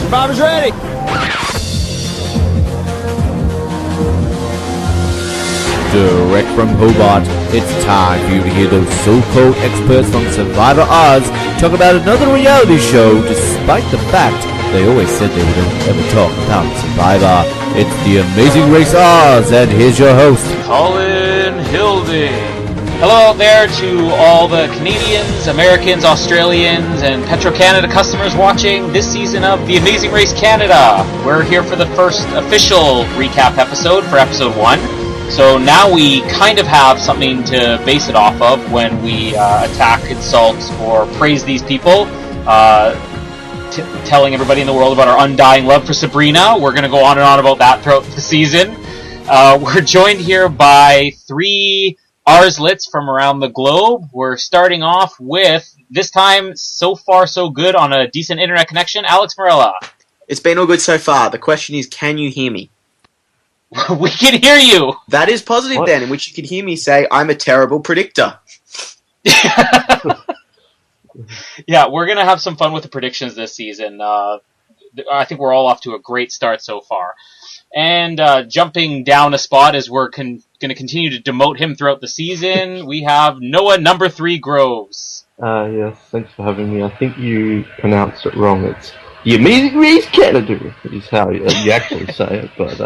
Survivor's ready! Direct from Hobart, it's time for you to hear those so-called experts from Survivor Oz talk about another reality show, despite the fact they always said they wouldn't ever talk about Survivor. It's The Amazing Race Oz, and here's your host, Colin Hilding. Hello out there to all the Canadians, Americans, Australians, and Petro-Canada customers watching this season of The Amazing Race Canada. We're here for the first official recap episode for episode 1. So now we kind of have something to base it off of when we attack, insult, or praise these people, telling everybody in the world about our undying love for Sabrina. We're going to go on and on about that throughout the season. We're joined here by 3 Arslets from around the globe. We're starting off with, this time, so far so good on a decent internet connection, Alex Morella. It's been all good so far. The question is, can you hear me? We can hear you! That is positive then, in which you can hear me say, I'm a terrible predictor. Yeah, we're going to have some fun with the predictions this season. I think we're all off to a great start so far. And jumping down a spot as we're going to continue to demote him throughout the season, we have Noah number 3 Groves. Yes, thanks for having me. I think you pronounced it wrong. It's The Amazing Race Canada is how you actually say it, but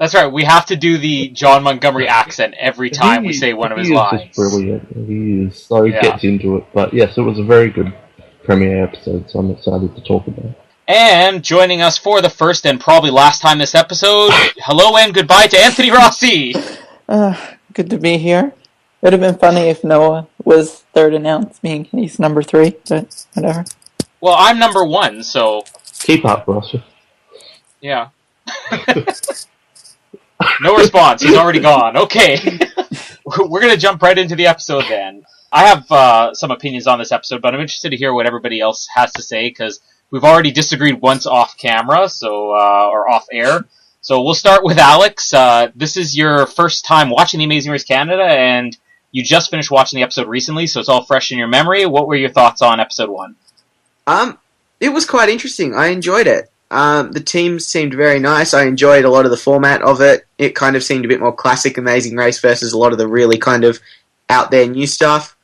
That's right, we have to do the John Montgomery accent every time we say one of his lines. He is just brilliant. He is so gets into it. But yes, it was a very good premiere episode, so I'm excited to talk about it. And joining us for the first and probably last time this episode, hello and goodbye to Anthony Rossi. Good to be here. It would have been funny if Noah was third announced, meaning he's number 3, but whatever. Well, I'm number 1, so... Keep up, Rossi. Yeah. No response, he's already gone. Okay. We're going to jump right into the episode then. I have some opinions on this episode, but I'm interested to hear what everybody else has to say, because we've already disagreed once off camera, so or off air. So we'll start with Alex. This is your first time watching The Amazing Race Canada, and you just finished watching the episode recently, so it's all fresh in your memory. What were your thoughts on episode 1? It was quite interesting. I enjoyed it. The teams seemed very nice. I enjoyed a lot of the format of it. It kind of seemed a bit more classic Amazing Race versus a lot of the really kind of out there new stuff.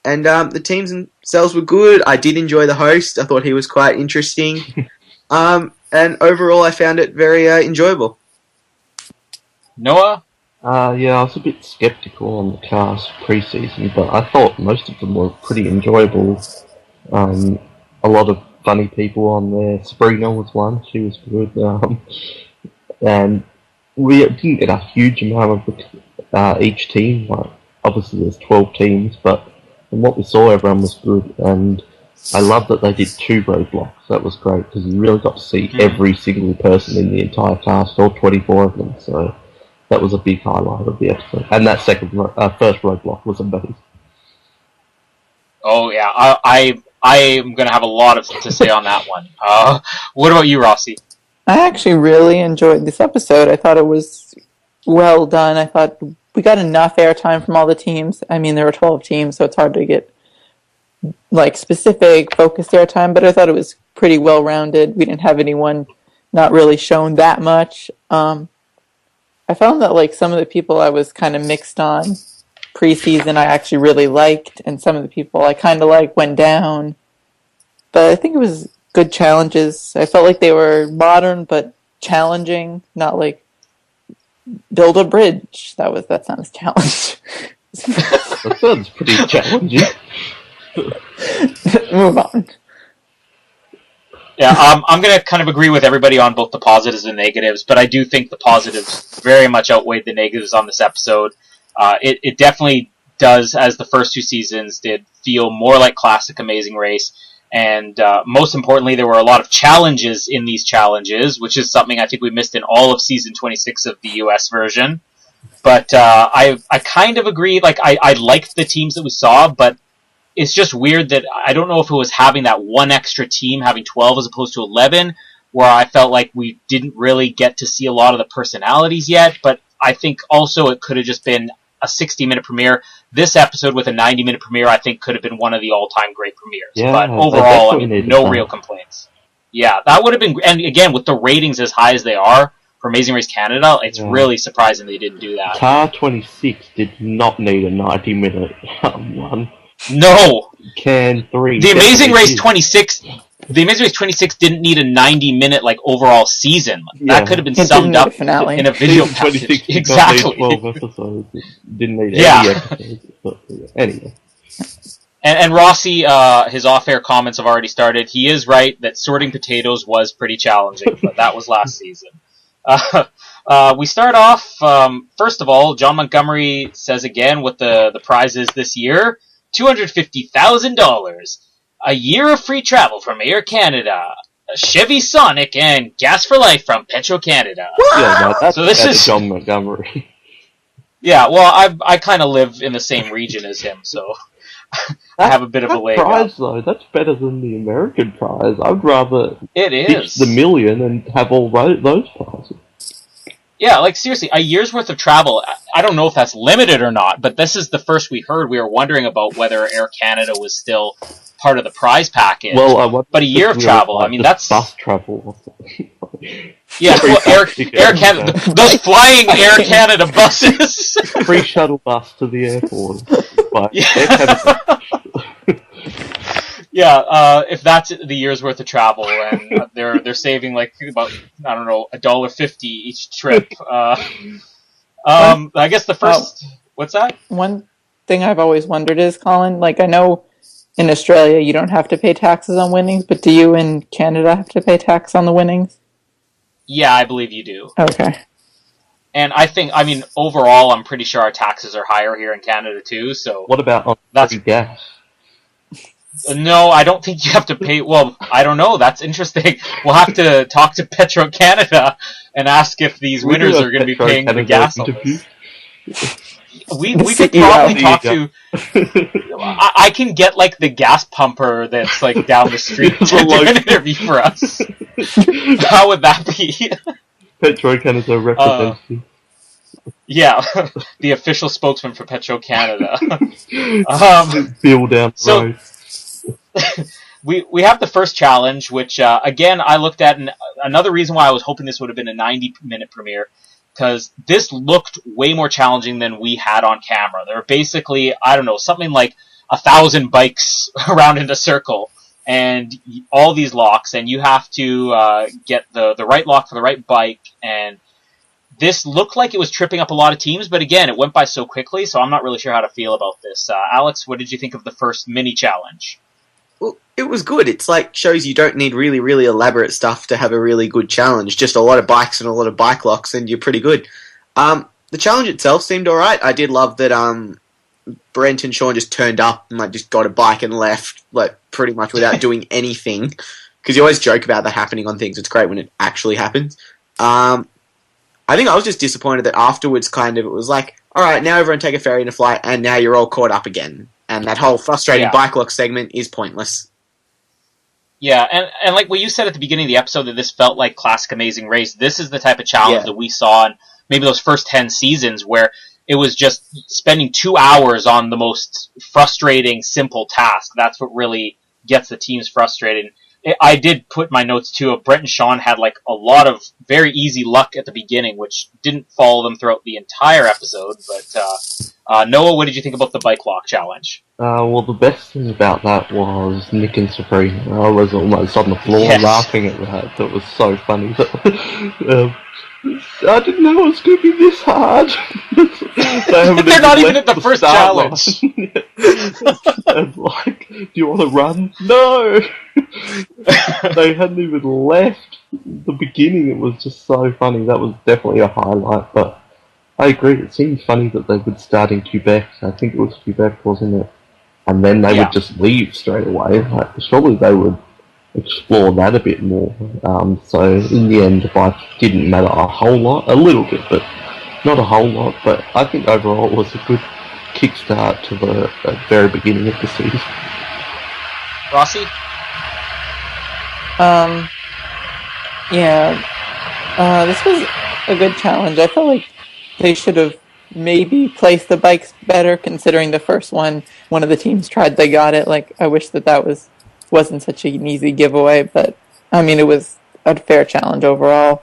And the teams themselves were good. I did enjoy the host. I thought he was quite interesting. And overall, I found it very enjoyable. Noah? Yeah, I was a bit skeptical on the cast pre-season, but I thought most of them were pretty enjoyable. A lot of funny people on there. Sabrina was one. She was good. And we didn't get a huge amount of each team. Like, obviously, there's 12 teams, but from what we saw, everyone was good. And I love that they did 2 roadblocks. That was great, because you really got to see every single person in the entire cast, all 24 of them. So that was a big highlight of the episode. And that first roadblock was amazing. Oh, yeah. I am going to have a lot to say on that one. What about you, Rossi? I actually really enjoyed this episode. I thought it was well done. I thought we got enough airtime from all the teams. I mean, there were 12 teams, so it's hard to get like specific focused airtime, but I thought it was pretty well-rounded. We didn't have anyone not really shown that much. I found that like some of the people I was kind of mixed on pre-season I actually really liked, and some of the people I kind of like went down. But I think it was good challenges. I felt like they were modern but challenging, not like build a bridge. That's not a challenge. That sounds pretty challenging. Move on. Yeah, I'm going to kind of agree with everybody on both the positives and negatives, but I do think the positives very much outweighed the negatives on this episode. It definitely does, as the first 2 seasons did, feel more like classic Amazing Race. And most importantly, there were a lot of challenges in these challenges, which is something I think we missed in all of season 26 of the US version. But I kind of agree. Like, I liked the teams that we saw, but it's just weird that I don't know if it was having that one extra team, having 12 as opposed to 11, where I felt like we didn't really get to see a lot of the personalities yet. But I think also it could have just been a 60-minute premiere. This episode with a 90-minute premiere, I think, could have been one of the all-time great premieres. Yeah, but overall, I mean, no real complaints. Yeah, that would have been. And again, with the ratings as high as they are for Amazing Race Canada, it's really surprising they didn't do that. Car 26 did not need a 90-minute one. No, Can 3. the Amazing Race 26. The Amazing Race 26 didn't need a 90-minute overall season. That could have been summed up in a video package. Exactly. Did not need 12 episodes. It didn't need any episodes. But, anyway. And Rossi, his off-air comments have already started. He is right that sorting potatoes was pretty challenging, but that was last season. We start off, first of all, John Montgomery says again what the prize is this year. $250,000. A year of free travel from Air Canada. A Chevy Sonic and gas for life from Petro-Canada. Yeah, no, so this is John Montgomery. Yeah, well, I kind of live in the same region as him, so I have a bit of a leg prize, up. though, that's better than the American prize. I'd rather It pitch is. the million and have all those prizes. Yeah, seriously, a year's worth of travel. I don't know if that's limited or not, but this is the first we heard. We were wondering about whether Air Canada was still part of the prize package. Well, but a year of travel, I mean, that's bus travel. Yeah, well, Air Canada, those flying Air Canada buses. Free shuttle bus to the airport. But Yeah, if that's the year's worth of travel, and they're saving about $1.50 each trip. I guess the first. What's that? One thing I've always wondered is, Colin, I know in Australia you don't have to pay taxes on winnings, but do you in Canada have to pay tax on the winnings? Yeah, I believe you do. Okay. And overall, I'm pretty sure our taxes are higher here in Canada too. So what about on free gas? No, I don't think you have to pay. Well, I don't know. That's interesting. We'll have to talk to Petro-Canada and ask if these winners are going to be paying the gas on this. We could probably talk to. I can get the gas pumper that's down the street to do an interview for us. How would that be? Petro-Canada representative. Yeah, the official spokesman for Petro-Canada. Bill down the road. We have the first challenge, which again I looked at, and another reason why I was hoping this would have been a 90-minute premiere, because this looked way more challenging than we had on camera. There were basically, something like 1,000 bikes around in a circle, and all these locks, and you have to get the right lock for the right bike, and this looked like it was tripping up a lot of teams, but again, it went by so quickly, so I'm not really sure how to feel about this. Alex, what did you think of the first mini challenge? Well, it was good. It's shows you don't need really, really elaborate stuff to have a really good challenge. Just a lot of bikes and a lot of bike locks, and you're pretty good. The challenge itself seemed alright. I did love that Brent and Sean just turned up and just got a bike and left, pretty much without doing anything. Because you always joke about that happening on things. It's great when it actually happens. I think I was just disappointed that afterwards, it was alright, now everyone take a ferry and a flight, and now you're all caught up again. And that whole frustrating bike lock segment is pointless. Yeah, and what you said at the beginning of the episode, that this felt like classic Amazing Race, this is the type of challenge that we saw in maybe those first 10 seasons, where it was just spending 2 hours on the most frustrating, simple task. That's what really gets the teams frustrated. I did put my notes too. Brent and Sean had a lot of very easy luck at the beginning, which didn't follow them throughout the entire episode. But Noah, what did you think about the bike lock challenge? Well, the best thing about that was Nick and Sabrina. I was almost on the floor laughing at that. That was so funny. I didn't know it was going to be this hard. They're not even at the first challenge. Do you want to run? No! They hadn't even left the beginning. It was just so funny. That was definitely a highlight, but I agree. It seemed funny that they would start in Quebec. I think it was Quebec, wasn't it? And then they would just leave straight away. Surely they would explore that a bit more. So in the end, the bike didn't matter a whole lot. A little bit, but not a whole lot. But I think overall it was a good kickstart to the very beginning of the season. Rossi? This was a good challenge. I feel like they should have maybe placed the bikes better, considering the first one of the teams tried, they got it. I wish that wasn't such an easy giveaway, but I mean, it was a fair challenge overall.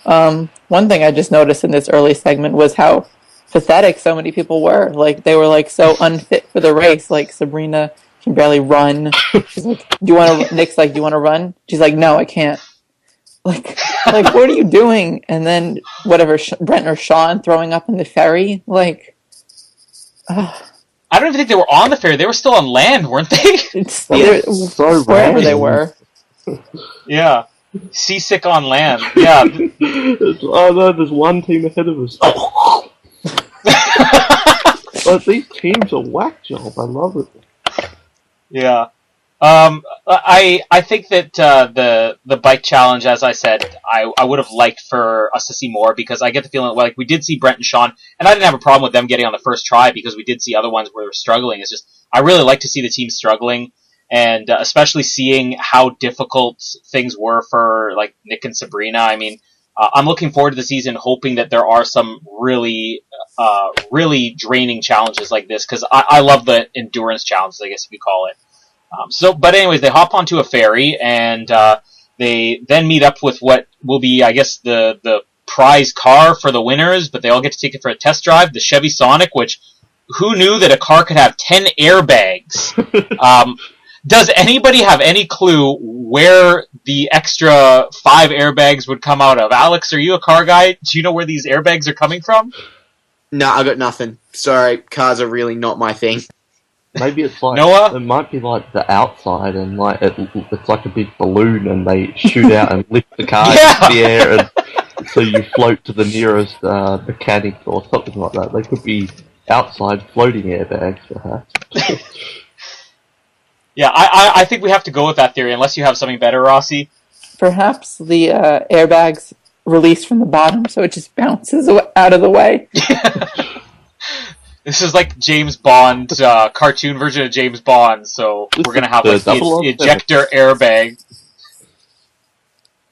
One thing I just noticed in this early segment was how pathetic so many people were. Like, they were, like, so unfit for the race. Like, Sabrina can barely run. She's like, do you want to, Nick's like, do you want to run? She's like, no, I can't. Like, what are you doing? And then, whatever, Brent or Sean throwing up in the ferry. Like, I don't even think they were on the ferry. They were still on land, weren't they? It's so wherever they random. were. Yeah. Seasick on land. Yeah. Oh no, there's one team ahead of us. But these teams are whack job. I love it. Yeah. I think that the bike challenge, as I said, I would have liked for us to see more, because I get the feeling like we did see Brent and Sean, and I didn't have a problem with them getting on the first try, because we did see other ones where they were struggling. It's just I really like to see the team struggling, and especially seeing how difficult things were for like Nick and Sabrina. I mean, I'm looking forward to the season, hoping that there are some really draining challenges like this, because I love the endurance challenges, I guess if you call it. But anyways, they hop onto a ferry, and they then meet up with what will be, I guess, the prize car for the winners, but they all get to take it for a test drive, the Chevy Sonic, which, who knew that a car could have 10 airbags? Does anybody have any clue where the extra 5 airbags would come out of? Alex, are you a car guy? Do you know where these airbags are coming from? No, I got nothing. Sorry, cars are really not my thing. Maybe it's like Noah? It might be like the outside, and like it's like a big balloon, and they shoot out and lift the car into the air, and so you float to the nearest mechanic or something like that. They could be outside floating airbags, perhaps. Yeah, I think we have to go with that theory, unless you have something better, Rossi. Perhaps the airbags release from the bottom, so it just bounces out of the way. This is like James Bond, cartoon version of James Bond, so we're gonna have like the ejector airbag.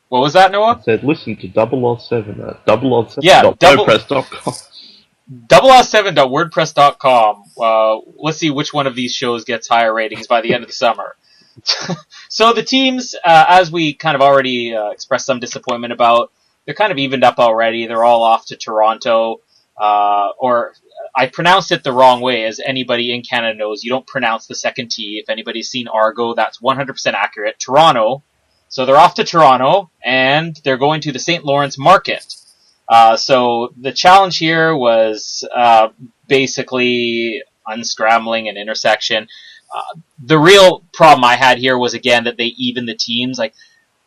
What was that, Noah? I said, listen to 007 at 007.wordpress.com. Yeah, 007.wordpress.com. Let's see which one of these shows gets higher ratings by the end of the summer. So the teams, as we kind of already expressed some disappointment about, they're kind of evened up already. They're all off to Toronto, or I pronounced it the wrong way, as anybody in Canada knows. You don't pronounce the second T. If anybody's seen Argo, that's 100% accurate. Toronto. So they're off to Toronto, and they're going to the St. Lawrence Market. So the challenge here was basically unscrambling an intersection. The real problem I had here was, again, that they evened the teams. Like,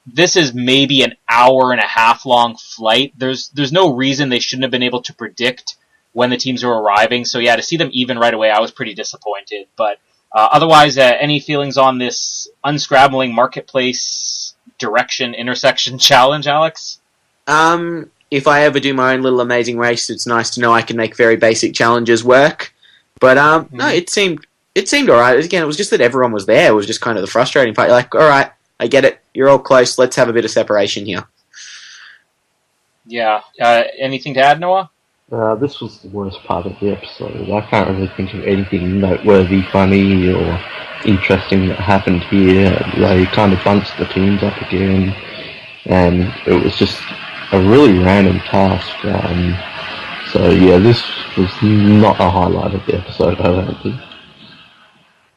this is maybe an hour and a half long flight. There's no reason they shouldn't have been able to predict when the teams were arriving. So yeah, to see them even right away, I was pretty disappointed. But otherwise, any feelings on this unscrambling marketplace direction intersection challenge, Alex? If I ever do my own little amazing race, it's nice to know I can make very basic challenges work. But no, it seemed alright. Again, it was just that everyone was there. It was just kind of the frustrating part. You're like, alright, I get it. You're all close. Let's have a bit of separation here. Yeah. Anything to add, Noah? This was the worst part of the episode. I can't really think of anything noteworthy, funny, or interesting that happened here. They kind of bunched the teams up again, and it was just a really random task. So yeah, this was not a highlight of the episode, I don't think.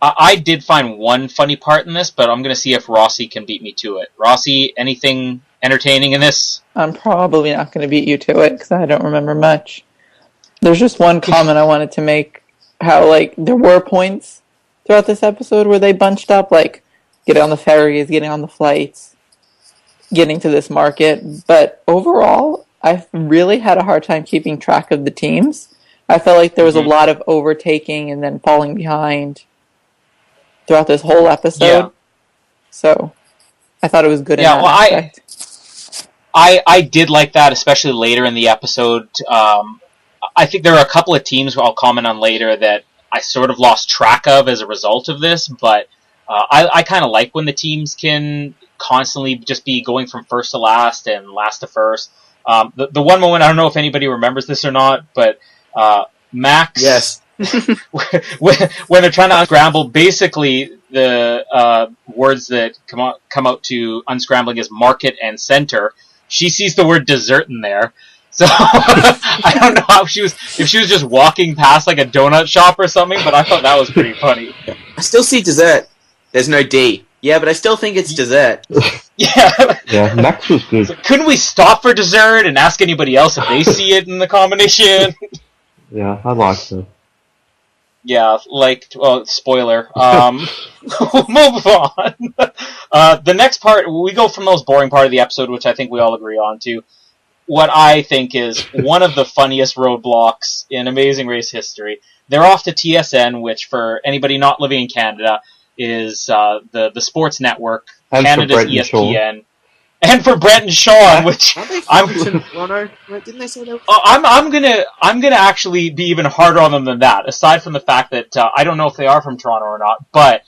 I did find one funny part in this, but I'm going to see if Rossi can beat me to it. Rossi, anything entertaining in this? I'm probably not going to beat you to it, because I don't remember much. There's just one comment I wanted to make, how, like, there were points throughout this episode where they bunched up, like, getting on the ferries, getting on the flights, getting to this market, but overall, I really had a hard time keeping track of the teams. I felt like there was a lot of overtaking and then falling behind throughout this whole episode. Yeah. So I thought it was good in that aspect. I did like that, especially later in the episode. I think there are a couple of teams I'll comment on later that I sort of lost track of as a result of this, but I kind of like when the teams can constantly just be going from first to last and last to first. The one moment, I don't know if anybody remembers this or not, but Max... Yes. when they're trying to unscramble, basically the words that come out to unscrambling as market and center, she sees the word dessert in there. So I don't know if she was just walking past like a donut shop or something, but I thought that was pretty funny. I still see dessert. There's no D. Yeah, but I still think it's dessert. Yeah. Yeah, Max was good. So couldn't we stop for dessert and ask anybody else if they see it in the combination? Yeah, I liked it. Yeah, spoiler. We'll move on. The next part, we go from the most boring part of the episode, which I think we all agree on, to what I think is one of the funniest roadblocks in Amazing Race history. They're off to TSN, which for anybody not living in Canada is the sports network, And Canada's for Brett and ESPN. And for Brett and Sean, which Aren't they from Toronto? Didn't they say that? I'm gonna actually be even harder on them than that. Aside from the fact that I don't know if they are from Toronto or not, but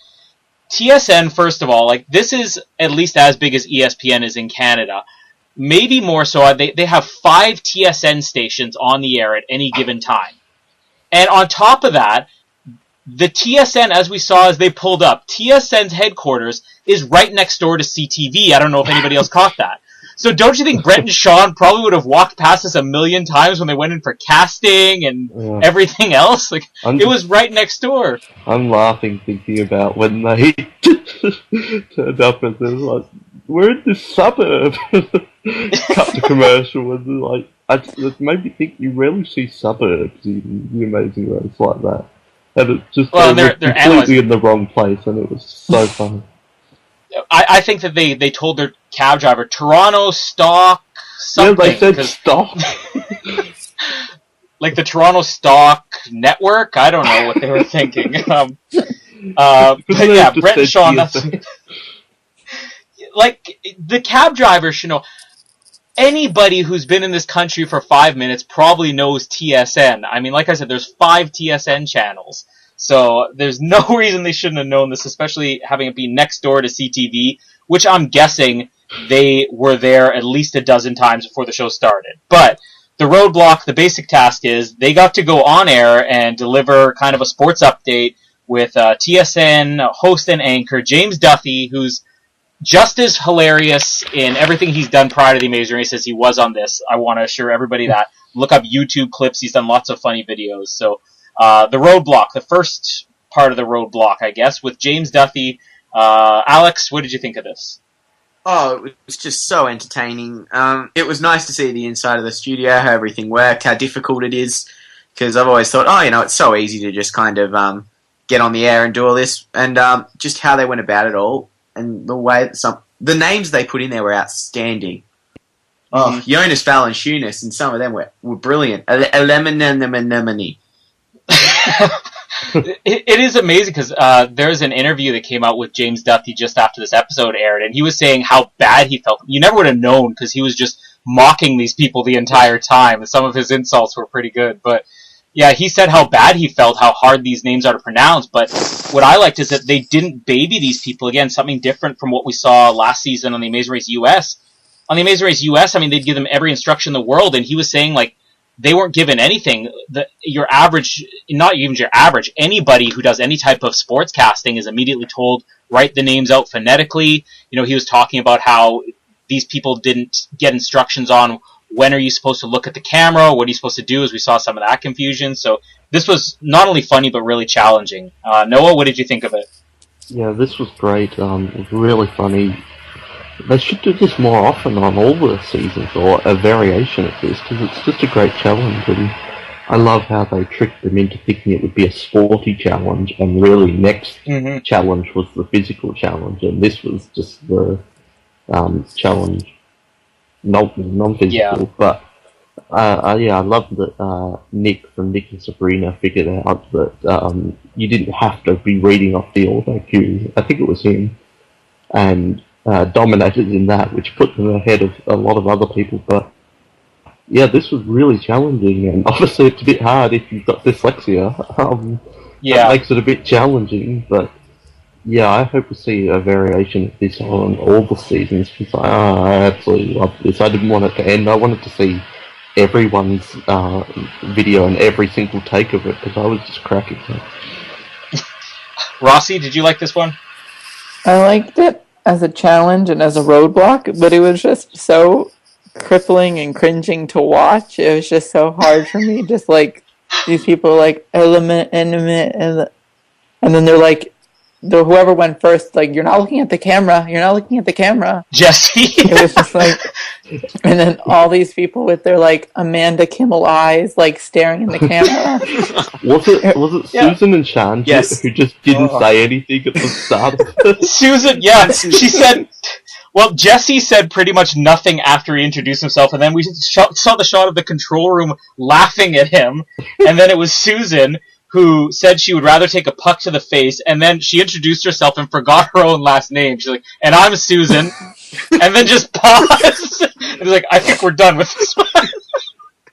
TSN, first of all, like this is at least as big as ESPN is in Canada, maybe more so. They have 5 TSN stations on the air at any given time, and on top of that, the TSN, as we saw as they pulled up, TSN's headquarters is right next door to CTV. I don't know if anybody else caught that. So don't you think Brett and Sean probably would have walked past us a million times when they went in for casting and everything else? Like it was right next door. I'm laughing thinking about when they turned up and they're like, we're in this suburb. Cut to commercial and they're like, it made me think you rarely see suburbs in the Amazing Race like that. And it just they're completely in the wrong place, and it was so fun. I think that they told their cab driver Toronto Stock something. Yeah, they said stock. Like the Toronto Stock Network. I don't know what they were thinking. But yeah, Brett and Sean. That's like the cab driver should know. Anybody who's been in this country for 5 minutes probably knows TSN. I mean, like I said, there's 5 TSN channels. So there's no reason they shouldn't have known this, especially having it be next door to CTV, which I'm guessing they were there at least a dozen times before the show started. But the roadblock, the basic task is they got to go on air and deliver kind of a sports update with TSN host and anchor James Duthie, who's just as hilarious in everything he's done prior to the Amazing Race as he was on this. I want to assure everybody that. Look up YouTube clips. He's done lots of funny videos. So the roadblock, the first part of the roadblock, I guess, with James Duthie. Alex, what did you think of this? Oh, it was just so entertaining. It was nice to see the inside of the studio, how everything worked, how difficult it is. Because I've always thought, it's so easy to just kind of get on the air and do all this. And just how they went about it all. And the way the names they put in there were outstanding. Oh, Jonas Valanciunas, and some of them were brilliant. It is amazing because there's an interview that came out with James Duthie just after this episode aired, and he was saying how bad he felt. You never would have known because he was just mocking these people the entire time, and some of his insults were pretty good. But yeah, he said how bad he felt, how hard these names are to pronounce. But what I liked is that they didn't baby these people. Again, something different from what we saw last season on the Amazing Race US. On the Amazing Race US, I mean, they'd give them every instruction in the world, and he was saying, like, they weren't given anything. Your average, not even your average, anybody who does any type of sportscasting is immediately told, write the names out phonetically. You know, he was talking about how these people didn't get instructions on when are you supposed to look at the camera, what are you supposed to do, as we saw some of that confusion. So this was not only funny, but really challenging. Noah, what did you think of it? Yeah, this was great. It was really funny. They should do this more often on all the seasons, or a variation of this, because it's just a great challenge, and I love how they tricked them into thinking it would be a sporty challenge, and really next challenge was the physical challenge, and this was just the challenge, non-physical, but I love that Nick from Nick and Sabrina figured out that you didn't have to be reading off the auto cue. I think it was him, and dominated in that, which put them ahead of a lot of other people. But yeah, this was really challenging, and obviously it's a bit hard if you've got dyslexia. That makes it a bit challenging, but yeah, I hope to see a variation of this on all the seasons, because I absolutely love this. I didn't want it to end. I wanted to see everyone's video and every single take of it, because I was just cracking it. Rossi, did you like this one? I liked it as a challenge and as a roadblock, but it was just so crippling and cringing to watch. It was just so hard for me. Just like these people, like element, and then they're like, whoever went first, like, you're not looking at the camera. You're not looking at the camera. Jesse. It was just like, and then all these people with their like Amanda Kimmel eyes, like staring in the camera. Was it Susan and Shan Yes. who just didn't say anything at the start? Susan, yeah, she said. Well, Jesse said pretty much nothing after he introduced himself, and then we saw the shot of the control room laughing at him, and then it was Susan who said she would rather take a puck to the face, and then she introduced herself and forgot her own last name. She's like, and I'm Susan, and then just paused. And was like, I think we're done with this one.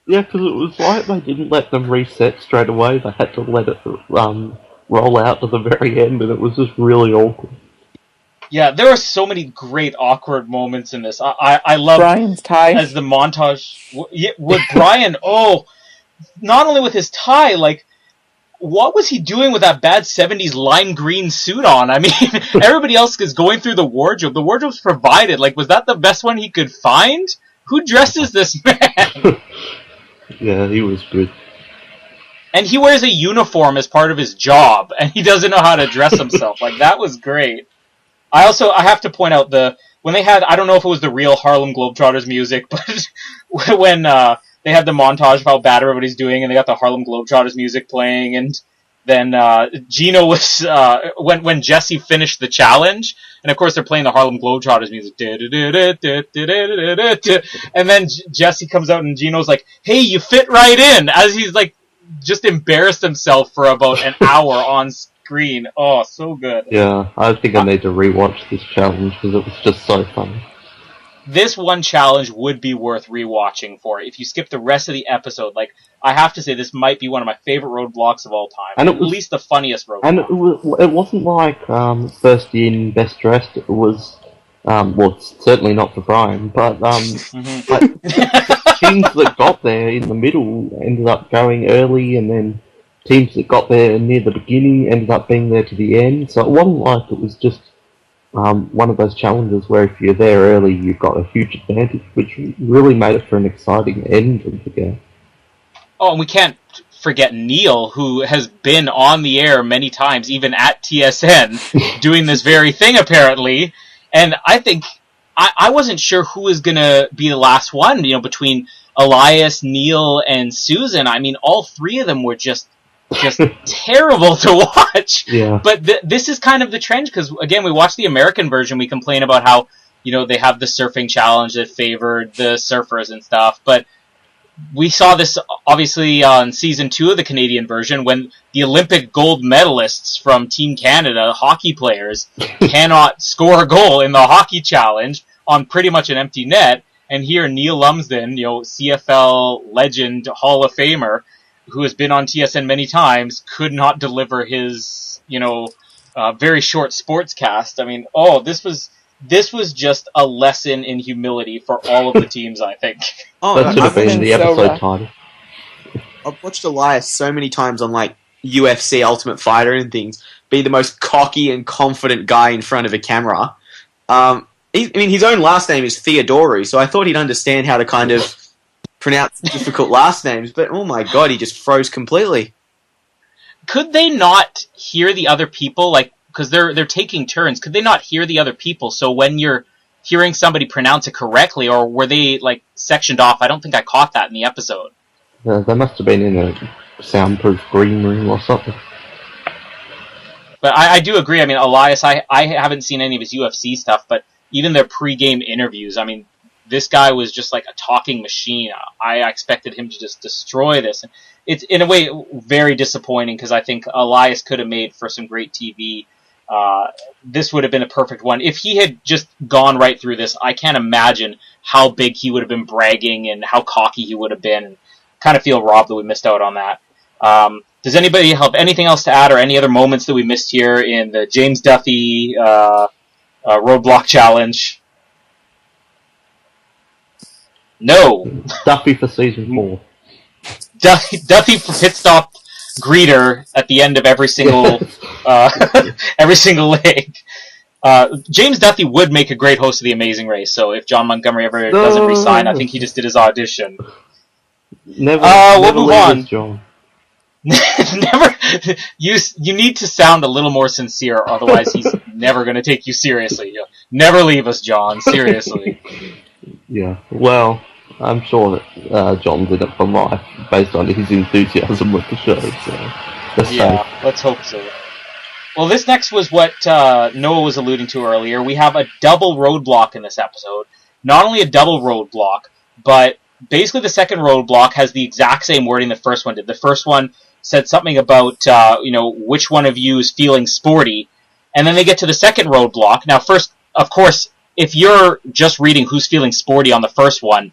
Yeah, because it was like they didn't let them reset straight away. They had to let it roll out to the very end, and it was just really awkward. Yeah, there are so many great awkward moments in this. I love Brian's tie as the montage with Brian. Oh, not only with his tie, like, what was he doing with that bad 70s lime green suit on? I mean, everybody else is going through the wardrobe. The wardrobe's provided. Like, was that the best one he could find? Who dresses this man? Yeah, he was good. And he wears a uniform as part of his job, and he doesn't know how to dress himself. Like, that was great. I have to point out when they had, I don't know if it was the real Harlem Globetrotters music, but when they had the montage of how bad everybody's doing, and they got the Harlem Globetrotters music playing, and then Gino was when Jesse finished the challenge, and of course they're playing the Harlem Globetrotters music, and then Jesse comes out and Gino's like, "Hey, you fit right in," as he's like just embarrassed himself for about an hour on screen. Oh, so good. Yeah, I think I need to rewatch this challenge because it was just so funny. This one challenge would be worth rewatching for. If you skip the rest of the episode, like, I have to say this might be one of my favorite roadblocks of all time. And at least the funniest roadblock. And it wasn't like first in, best dressed. It was, well, certainly not for Brian, but like, teams that got there in the middle ended up going early, and then teams that got there near the beginning ended up being there to the end. So it wasn't like it was just one of those challenges where if you're there early, you've got a huge advantage, which really made it for an exciting end of the game. Oh, and we can't forget Neil, who has been on the air many times, even at TSN, doing this very thing, apparently. And I think, I wasn't sure who was going to be the last one, between Elias, Neil, and Susan. I mean, all three of them were just terrible to watch. Yeah. But this is kind of the trend, because, again, we watch the American version, we complain about how, they have the surfing challenge that favored the surfers and stuff, but we saw this, obviously, on Season 2 of the Canadian version, when the Olympic gold medalists from Team Canada, hockey players, cannot score a goal in the hockey challenge on pretty much an empty net, and here Neil Lumsden, CFL legend, Hall of Famer, who has been on TSN many times, could not deliver his, very short sportscast. I mean, this was just a lesson in humility for all of the teams, I think. Oh, that should have been the episode title. I've watched Elias so many times on, like, UFC Ultimate Fighter and things, be the most cocky and confident guy in front of a camera. His own last name is Theodoru, so I thought he'd understand how to kind of pronounce difficult last names, but oh my god, he just froze completely. Could they not hear the other people, like, because they're taking turns, could they not hear the other people, so when you're hearing somebody pronounce it correctly, or were they, like, sectioned off? I don't think I caught that in the episode. They must have been in a soundproof green room or something. But I do agree, I mean, Elias, I haven't seen any of his UFC stuff, but even their pre-game interviews, I mean, this guy was just like a talking machine. I expected him to just destroy this. It's, in a way, very disappointing, because I think Elias could have made for some great TV. This would have been a perfect one. If he had just gone right through this, I can't imagine how big he would have been bragging and how cocky he would have been. Kind of feel robbed that we missed out on that. Does anybody have anything else to add, or any other moments that we missed here in the James Duffy Roadblock Challenge? No. Duffy for season 4. Duffy for pit stop greeter at the end of every single every single leg. James Duthie would make a great host of The Amazing Race, so if John Montgomery ever doesn't resign, I think he just did his audition. Never, We'll never move leave on. us, John. Never. You need to sound a little more sincere, otherwise he's never going to take you seriously. Never leave us, John. Seriously. Yeah, well, I'm sure that John's in it for life, based on his enthusiasm with the show, so let's say. Let's hope so. Well, this next was what Noah was alluding to earlier. We have a double roadblock in this episode. Not only a double roadblock, but basically the second roadblock has the exact same wording the first one did. The first one said something about, which one of you is feeling sporty. And then they get to the second roadblock. Now, first, of course, if you're just reading who's feeling sporty on the first one,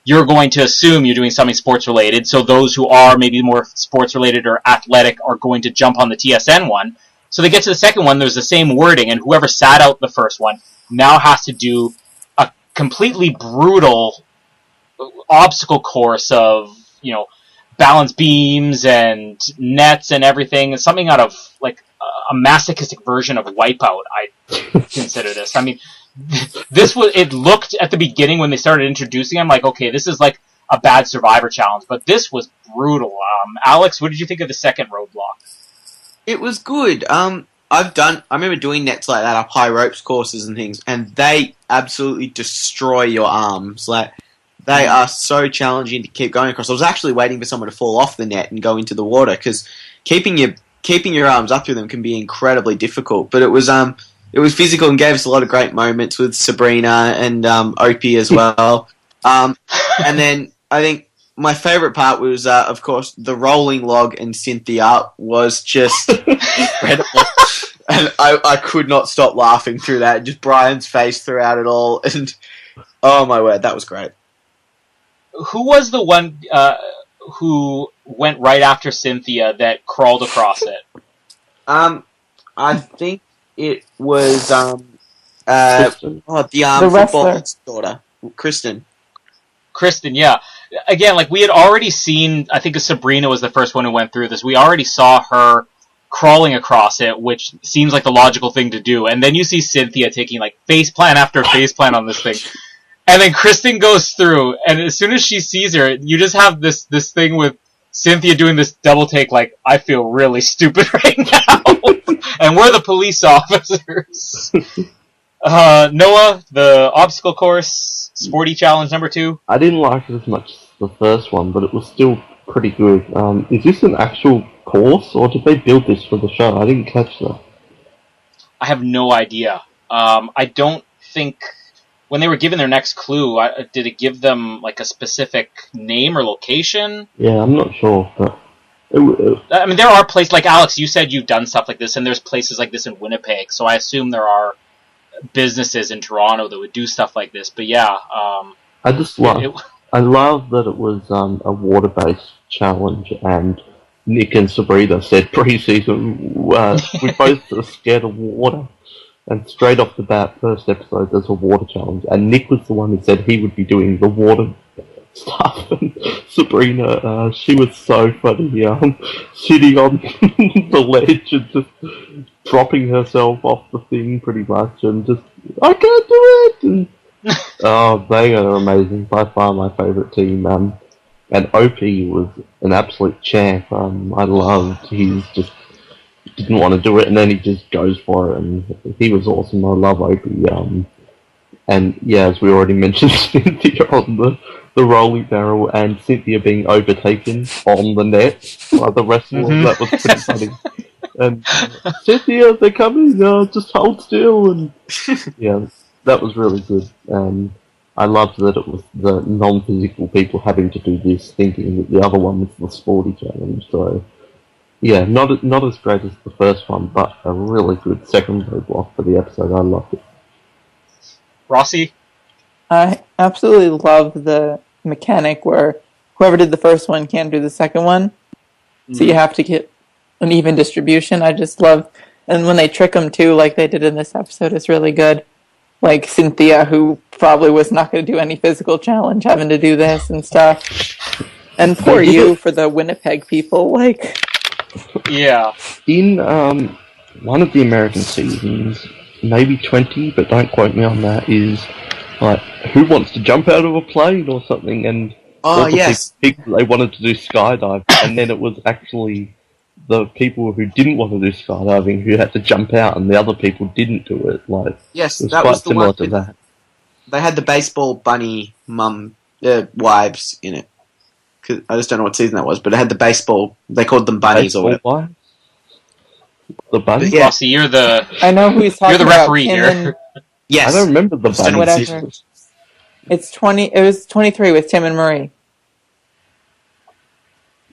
you're going to assume you're doing something sports-related. So those who are maybe more sports-related or athletic are going to jump on the TSN one. So they get to the second one, there's the same wording, and whoever sat out the first one now has to do a completely brutal obstacle course of, balance beams and nets and everything. It's something out of, like, a masochistic version of Wipeout, I consider this. I mean, it looked at the beginning when they started introducing them like, okay, this is like a bad Survivor challenge, but this was brutal. Alex, what did you think of the second roadblock? It was good. I remember doing nets like that up high ropes courses and things, and they absolutely destroy your arms. Like, they are so challenging to keep going across. I was actually waiting for someone to fall off the net and go into the water, because keeping your arms up through them can be incredibly difficult. But it was physical and gave us a lot of great moments with Sabrina and Opie as well. And then I think my favourite part was, of course, the rolling log and Cynthia was just incredible. And I could not stop laughing through that. Just Brian's face throughout it all. And, oh my word, that was great. Who was the one who went right after Cynthia that crawled across it? I think it was Kristen. the footballer's daughter, Kristen. Kristen, yeah. Again, like, we had already seen, I think Sabrina was the first one who went through this. We already saw her crawling across it, which seems like the logical thing to do. And then you see Cynthia taking, like, faceplant after faceplant on this thing. And then Kristen goes through, and as soon as she sees her, you just have this thing with Cynthia doing this double take, like, I feel really stupid right now. And we're the police officers. Noah, the obstacle course, sporty challenge number 2. I didn't like it as much as the first one, but it was still pretty good. Is this an actual course, or did they build this for the show? I didn't catch that. I have no idea. I don't think... When they were given their next clue, did it give them, like, a specific name or location? Yeah, I'm not sure, but... I mean, there are places, like Alex, you said you've done stuff like this, and there's places like this in Winnipeg, so I assume there are businesses in Toronto that would do stuff like this, but yeah. I love that it was a water-based challenge, and Nick and Sabrina said pre-season, we both are scared of water. And straight off the bat, first episode, there's a water challenge. And Nick was the one who said he would be doing the water stuff. And Sabrina, she was so funny, sitting on the ledge and just dropping herself off the thing pretty much. And just, I can't do it! And, they are amazing. By far my favourite team. And Opie was an absolute champ. I loved his just... didn't want to do it, and then he just goes for it, and he was awesome. I love Opie. And yeah, as we already mentioned, Cynthia on the rolling barrel, and Cynthia being overtaken on the net by the wrestlers. Mm-hmm. That was pretty funny. And Cynthia, they're coming, just hold still, and yeah, that was really good. And I loved that it was the non-physical people having to do this, thinking that the other one was the sporty challenge. So. Yeah, not as great as the first one, but a really good second roadblock for the episode. I loved it. Rossi? I absolutely love the mechanic where whoever did the first one can't do the second one. So you have to get an even distribution. I just love... And when they trick them too, like they did in this episode, it's really good. Like Cynthia, who probably was not going to do any physical challenge, having to do this and stuff. And poor you for the Winnipeg people, like... Yeah. In one of the American seasons, maybe 20, but don't quote me on that, is like, who wants to jump out of a plane or something, and Oh, all the yes. people, they wanted to do skydive, and then it was actually the people who didn't want to do skydiving who had to jump out, and the other people didn't do it. Like, Yes, it was that quite was the similar one to with- that. They had the baseball bunny wives in it. 'Cause I just don't know what season that was, but it had the baseball. They called them bunnies or Baseball whatever. wives? The bunny? Yeah. Rossi, you're the I know who he's talking you're the about. referee Tim here. and- Yes. I don't remember the Just don't know bunny. what Whatever. season it was. It's 20. It was 23 with Tim and Marie.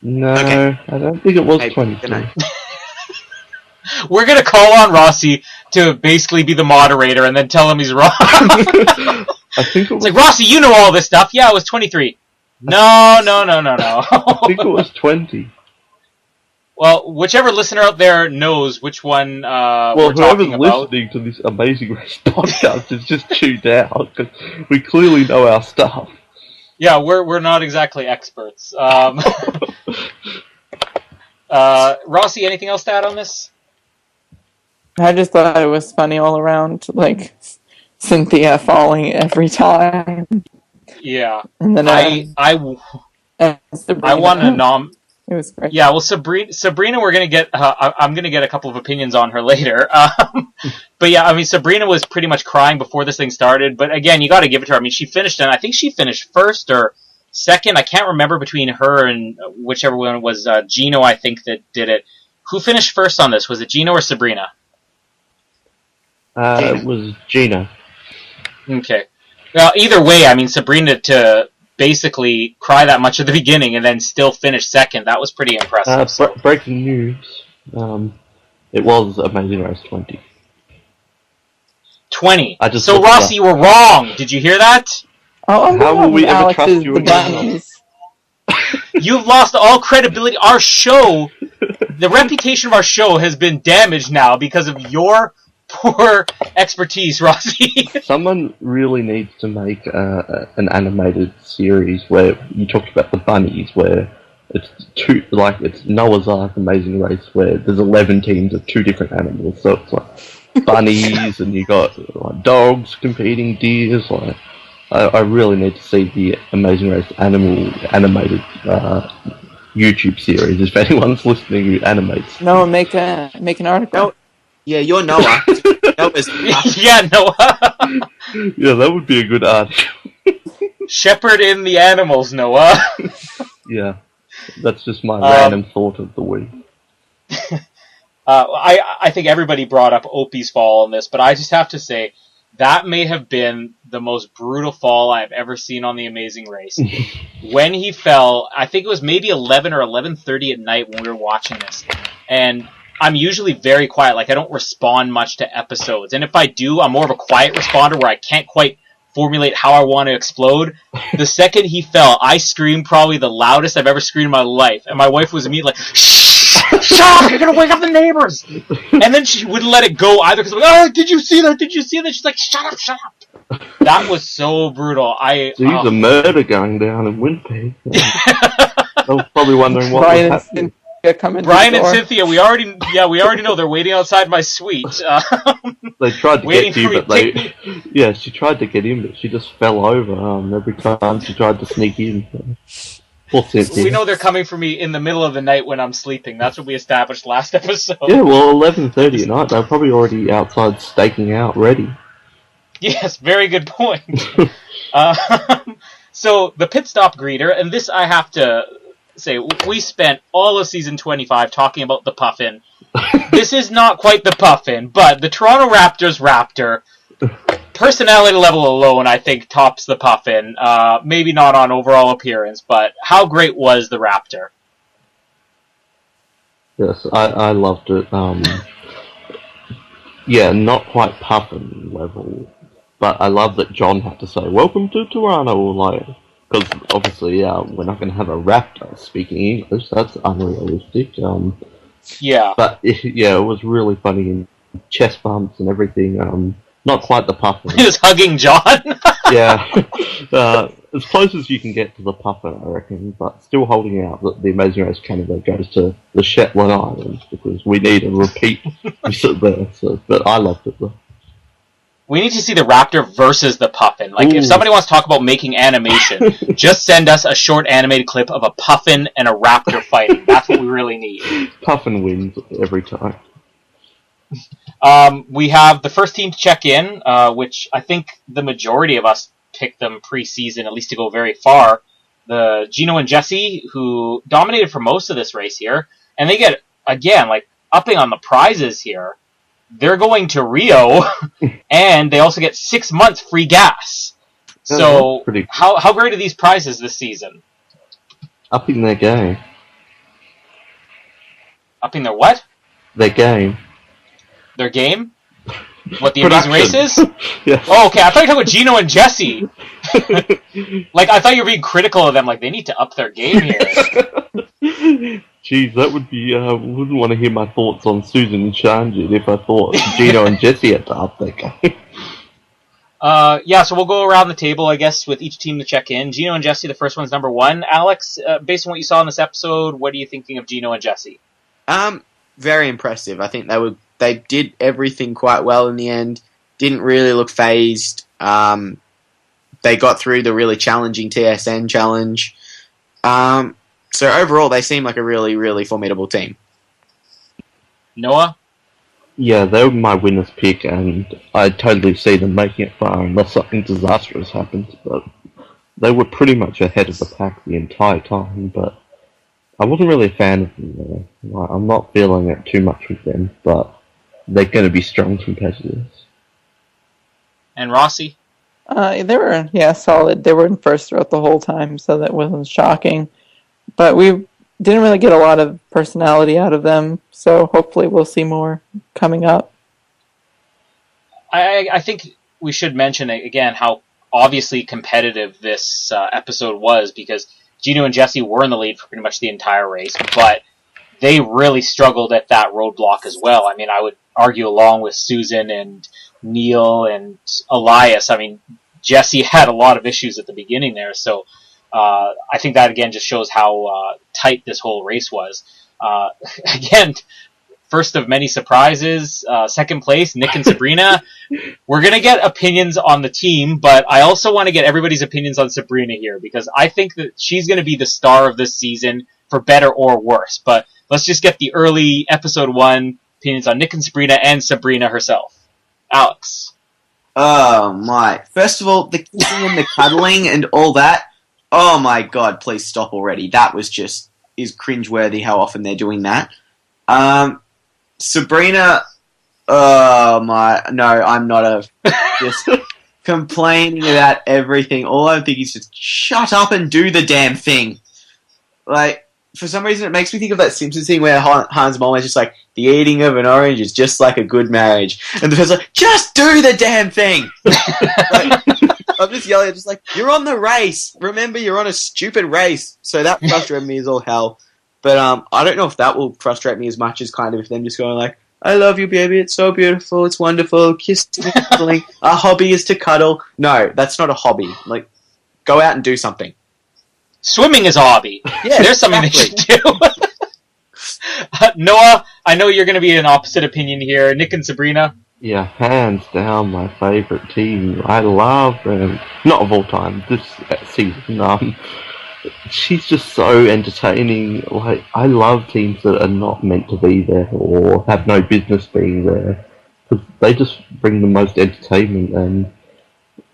No, Okay. I don't think it was Hey, 22. good night. We're gonna call on Rossi to basically be the moderator and then tell him he's wrong. I think it It's was. like, Rossi, you know all this stuff. Yeah, it was 23. No. I think it was 20. Well, whichever listener out there knows which one Well, we're whoever's talking about. listening to this Amazing Race podcast is just tuned out because we clearly know our stuff. Yeah, we're not exactly experts. Rossi, anything else to add on this? I just thought it was funny all around, like Cynthia falling every time, Yeah, and then I Sabrina. want to It was great. Yeah, well, Sabrina, we're gonna get. I'm gonna get a couple of opinions on her later. But yeah, I mean, Sabrina was pretty much crying before this thing started. But again, you got to give it to her. I mean, she finished, and I think she finished first or second. I can't remember between her and whichever one was Gino. I think that did it. Who finished first on this? Was it Gino or Sabrina? It was Gina. Okay. Well, either way, I mean, Sabrina to basically cry that much at the beginning and then still finish second. That was pretty impressive. Breaking news. It was Amazing Race 20. 20. I just So, looked it Rossi, you were wrong. Did you hear that? Oh, I'm How going will we with ever Alex's trust you The again? Bunnies. You've lost all credibility. Our show, the reputation of our show has been damaged now because of your poor expertise, Rossi. Someone really needs to make an animated series where you talk about the bunnies, where it's it's Noah's Ark Amazing Race, where there's 11 teams of 2 different animals. So it's like bunnies, and you got like dogs competing, deers. Like, I really need to see the Amazing Race animated YouTube series. If anyone's listening who animates, No, make an article. No. Yeah, you're Noah. Noah's Yeah, Noah. yeah, that would be a good article. Shepherd in the animals, Noah. Yeah, that's just my random thought of the week. I think everybody brought up Opie's fall in this, but I just have to say that may have been the most brutal fall I've ever seen on The Amazing Race. When he fell, I think it was maybe 11 or 11:30 at night when we were watching this, and I'm usually very quiet. Like, I don't respond much to episodes, and if I do, I'm more of a quiet responder where I can't quite formulate how I want to explode. The second he fell, I screamed probably the loudest I've ever screamed in my life, and my wife was immediately like, "Shh! Shut up! You're gonna wake up the neighbors!" And then she wouldn't let it go either because I'm like, "Oh, did you see that? Did you see that?" She's like, "Shut up! That was so brutal. There's a murder going down in Winnipeg. I was probably wondering what Brian was and happening. Cynthia come in Brian the and door. Cynthia, we already know they're waiting outside my suite. They tried to Waiting get to for you, me but to take yeah, she tried to get in, but she just fell over every time she tried to sneak in. Poor Cynthia. We know they're coming for me in the middle of the night when I'm sleeping. That's what we established last episode. Yeah, well, 11:30 at night, they're probably already outside staking out, ready. Yes, very good point. So the pit stop greeter, and this I have to say, we spent all of season 25 talking about the puffin. This is not quite the puffin, but the Toronto Raptors Raptor, personality level alone, I think tops the puffin. Maybe not on overall appearance, but how great was the Raptor? Yes, I loved it. Yeah, not quite Puffin level, but I love that John had to say, "Welcome to Toronto," like, because obviously, we're not going to have a Raptor speaking English. That's unrealistic. Yeah. But yeah, it was really funny, and chest bumps and everything. Not quite the Puffin. He was hugging John. Yeah, as close as you can get to the Puffin, I reckon, but still holding out that the Amazing Race Canada goes to the Shetland Islands because we need a repeat visit there. So, but I loved it though. we need to see the raptor versus the puffin. Like, Ooh. if somebody wants to talk about making animation, just send us a short animated clip of a puffin and a raptor fighting. That's what we really need. Puffin wins every time. We have the first team to check in, which I think the majority of us picked them pre-season, at least to go very far. The Gino and Jesse, who dominated for most of this race here, and they get, again, like, upping on the prizes here. They're going to Rio, and they also get 6 months free gas. So, how great are these prizes this season? Upping their game. Upping their what? Their game. Their game? What, the Amazing Races? Yeah. Oh, okay, I thought you were talking about Gino and Jesse. Like, I thought you were being critical of them, like, they need to up their game here. Jeez, that would be, wouldn't want to hear my thoughts on Susan and Shanjit if I thought Gino and Jesse had to up their game. Yeah, so we'll go around the table, I guess, with each team to check in. Gino and Jesse, the first one's number 1. Alex, based on what you saw in this episode, what are you thinking of Gino and Jesse? Very impressive. I think they did everything quite well in the end. Didn't really look phased. They got through the really challenging TSN challenge. So overall, they seem like a really, really formidable team. Noah? Yeah, they were my winner's pick, and I totally see them making it far unless something disastrous happens. But they were pretty much ahead of the pack the entire time, but I wasn't really a fan of them there. Like, I'm not feeling it too much with them, but they're going to be strong competitors. And Rossi? They were, solid. They were in first throughout the whole time, so that wasn't shocking. But we didn't really get a lot of personality out of them, so hopefully we'll see more coming up. I think we should mention again how obviously competitive this episode was, because Gino and Jesse were in the lead for pretty much the entire race, but they really struggled at that roadblock as well. I mean, I would argue along with Susan and Neil and Elias. I mean, Jesse had a lot of issues at the beginning there, so I think that again just shows how tight this whole race was. Again, first of many surprises, second place, Nick and Sabrina. We're going to get opinions on the team, but I also want to get everybody's opinions on Sabrina here, because I think that she's going to be the star of this season, for better or worse. But let's just get the early episode 1 opinions on Nick and Sabrina and Sabrina herself. Alex. Oh my. First of all, the kissing and the cuddling and all that. Oh my god, please stop already. That was just, is cringeworthy how often they're doing that. Sabrina, oh my, no, I'm not just complaining about everything. All I'm thinking is just shut up and do the damn thing. Like, for some reason it makes me think of that Simpsons thing where Hans mom is just like, the eating of an orange is just like a good marriage. And the person's like, just do the damn thing! Like, I'm just yelling, just like, you're on the race! Remember, you're on a stupid race! So that frustrated me as all hell. But I don't know if that will frustrate me as much as kind of if them just going like, I love you, baby, it's so beautiful, it's wonderful, kissing, cuddling, our hobby is to cuddle. No, that's not a hobby. Like, go out and do something. Swimming is a hobby. Yeah, there's something they should do. Noah, I know you're going to be an opposite opinion here. Nick and Sabrina? Yeah, hands down my favourite team. I love them. Not of all time, this season. She's just so entertaining. Like, I love teams that are not meant to be there or have no business being there, because they just bring the most entertainment. And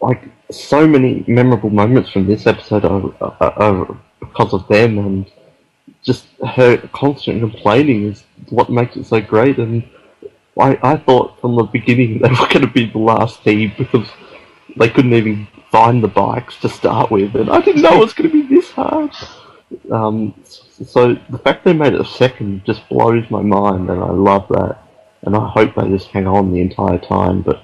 like, so many memorable moments from this episode are because of them, and just her constant complaining is what makes it so great. And I thought from the beginning they were going to be the last team because they couldn't even find the bikes to start with, and I didn't know it was going to be this hard. So the fact they made it a second just blows my mind, and I love that. And I hope they just hang on the entire time, but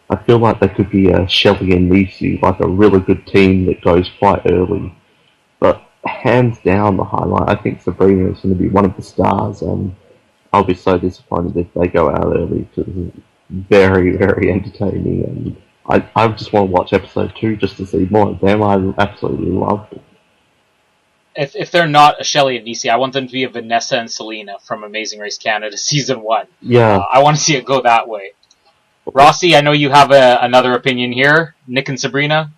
I feel like they could be a Shelley and Nisi, like a really good team that goes quite early. But hands down the highlight, I think Sabrina is going to be one of the stars, and I'll be so disappointed if they go out early, because it's very, very entertaining, and I just want to watch episode 2 just to see more of them. I absolutely love it. If they're not a Shelley and Nisi, I want them to be a Vanessa and Selena from Amazing Race Canada Season 1. Yeah. I want to see it go that way. Rossi, I know you have another opinion here. Nick and Sabrina?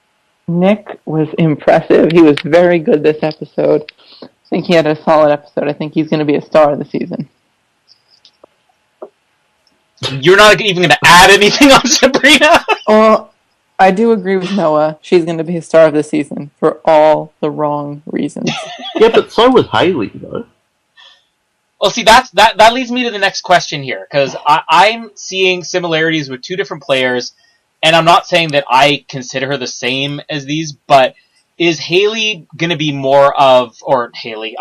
Nick was impressive. He was very good this episode. I think he had a solid episode. I think he's going to be a star of the season. You're not even going to add anything on Sabrina? Well, I do agree with Noah. She's going to be a star of the season for all the wrong reasons. Yeah, but so was Haley, though. Well, see, that leads me to the next question here, because I'm seeing similarities with two different players, and I'm not saying that I consider her the same as these, but is Haley going to be more of, or Haley,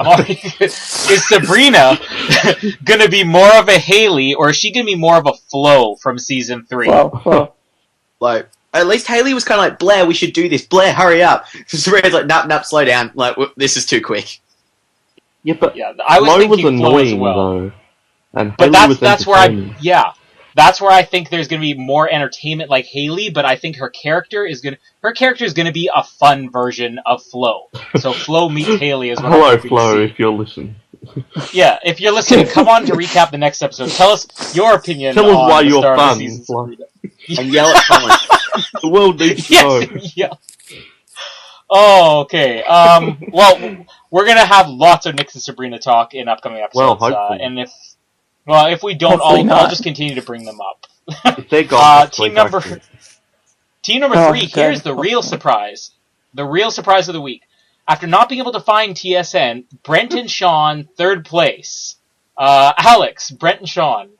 is Sabrina going to be more of a Haley, or is she going to be more of a Flo from season 3? Well. Like, at least Haley was kind of like, Blair, we should do this. Blair, hurry up. Sabrina's like, nope, slow down. Like, this is too quick. Yeah, but I was Flo was thinking Flo as annoying, well. though. And But Haley was that's where entertaining. that's where I think there's going to be more entertainment like Haley, but I think her character is going to be a fun version of Flo. So Flo meets Haley is what I'm Hello, hoping to Flo, see. if you're listening. Yeah, if you're listening, come on to recap the next episode. Tell us your opinion Tell us on why the you're star of the fun, season, Flo. Sabrina. And yell at Colin. The world needs to know. Yes, yeah. Oh, okay. Well, we're gonna have lots of Nick and Sabrina talk in upcoming episodes. Well, hopefully. And if we don't, Hopefully I'll not. just continue to bring them up. If they're gone, Team number 3. Here's the real surprise. The real surprise of the week. After not being able to find TSN, Brent and Sean, 3rd place. Alex, Brent and Sean.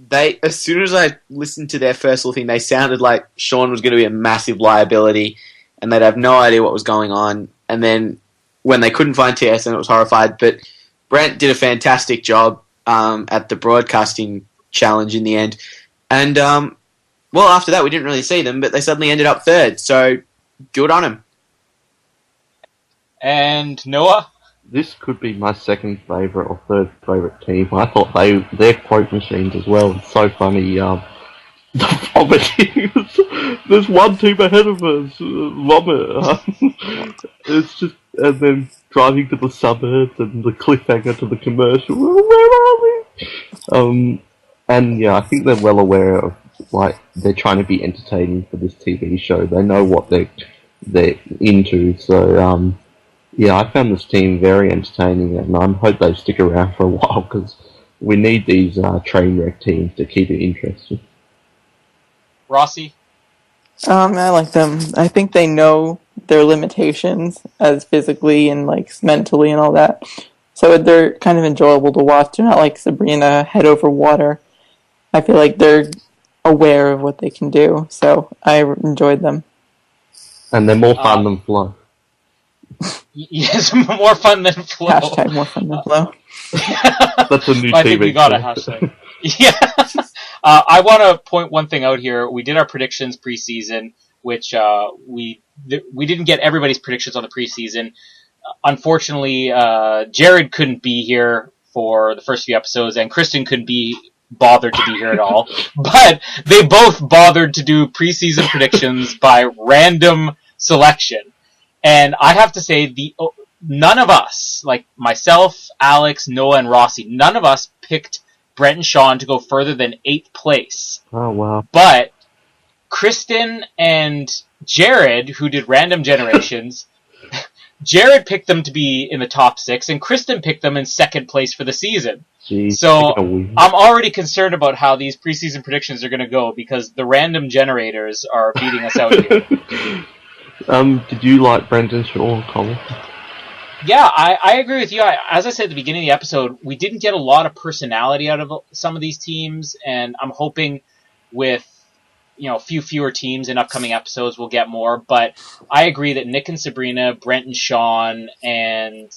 They, as soon as I listened to their first little thing, they sounded like Sean was going to be a massive liability, and they'd have no idea what was going on. And then when they couldn't find TSN, it was horrified. But Brent did a fantastic job at the broadcasting challenge in the end. And, well, after that, we didn't really see them, but they suddenly ended up 3rd. So, good on them. And Noah? This could be my 2nd favourite or 3rd favourite team. I thought their quote machines as well. It's so funny. The vomiting. There's one team ahead of us. Vomit. It's just, and then driving to the suburbs and the cliffhanger to the commercial. Where are we? And yeah, I think they're well aware of, like, they're trying to be entertaining for this TV show. They know what they're into. So yeah, I found this team very entertaining, and I hope they stick around for a while, because we need these train wreck teams to keep it interesting. Rossi? I like them. I think they know their limitations as physically and like mentally and all that. So they're kind of enjoyable to watch. They're not like Sabrina head over water. I feel like they're aware of what they can do. So I enjoyed them. And they're more fun than Flo. Yes, more fun than Flo. Hashtag more fun than Flo. That's a new I TV think we got a show. hashtag. Yeah. I want to point one thing out here. We did our predictions preseason, which we didn't get everybody's predictions on the preseason. Unfortunately, Jared couldn't be here for the first few episodes, and Kristen couldn't be bothered to be here at all. But they both bothered to do preseason predictions by random selection. And I have to say, none of us, like myself, Alex, Noah, and Rossi, none of us picked Brent and Sean to go further than 8th place. Oh, wow. But Kristen and Jared, who did random generations, Jared picked them to be in the top 6, and Kristen picked them in 2nd place for the season. Jeez, So I'm already concerned about how these preseason predictions are going to go, because the random generators are beating us out here. Did you like Brendan Shaw, Colin? Yeah, I agree with you. As I said at the beginning of the episode, we didn't get a lot of personality out of some of these teams, and I'm hoping with a few fewer teams in upcoming episodes we'll get more. But I agree that Nick and Sabrina, Brent and Sean, and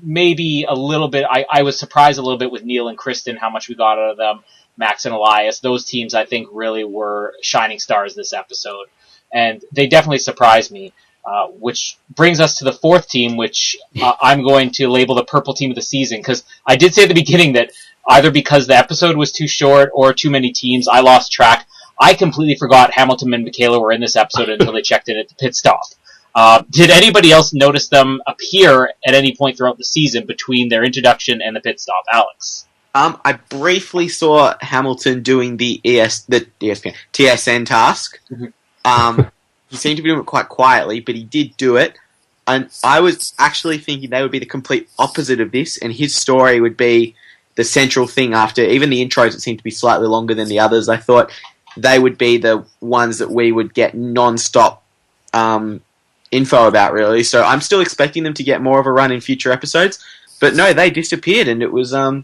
maybe a little bit. I was surprised a little bit with Neil and Kristen how much we got out of them. Max and Elias, those teams I think really were shining stars this episode, and they definitely surprised me. Which brings us to the 4th team, which I'm going to label the purple team of the season, because I did say at the beginning that either because the episode was too short or too many teams, I lost track. I completely forgot Hamilton and Michaela were in this episode until they checked in at the pit stop. Did anybody else notice them appear at any point throughout the season between their introduction and the pit stop? Alex? I briefly saw Hamilton doing the ESPN TSN task. He seemed to be doing it quite quietly, but he did do it. And I was actually thinking they would be the complete opposite of this, and his story would be the central thing after even the intros that seemed to be slightly longer than the others. I thought they would be the ones that we would get non-stop info about, really. So I'm still expecting them to get more of a run in future episodes. But no, they disappeared, and it was, that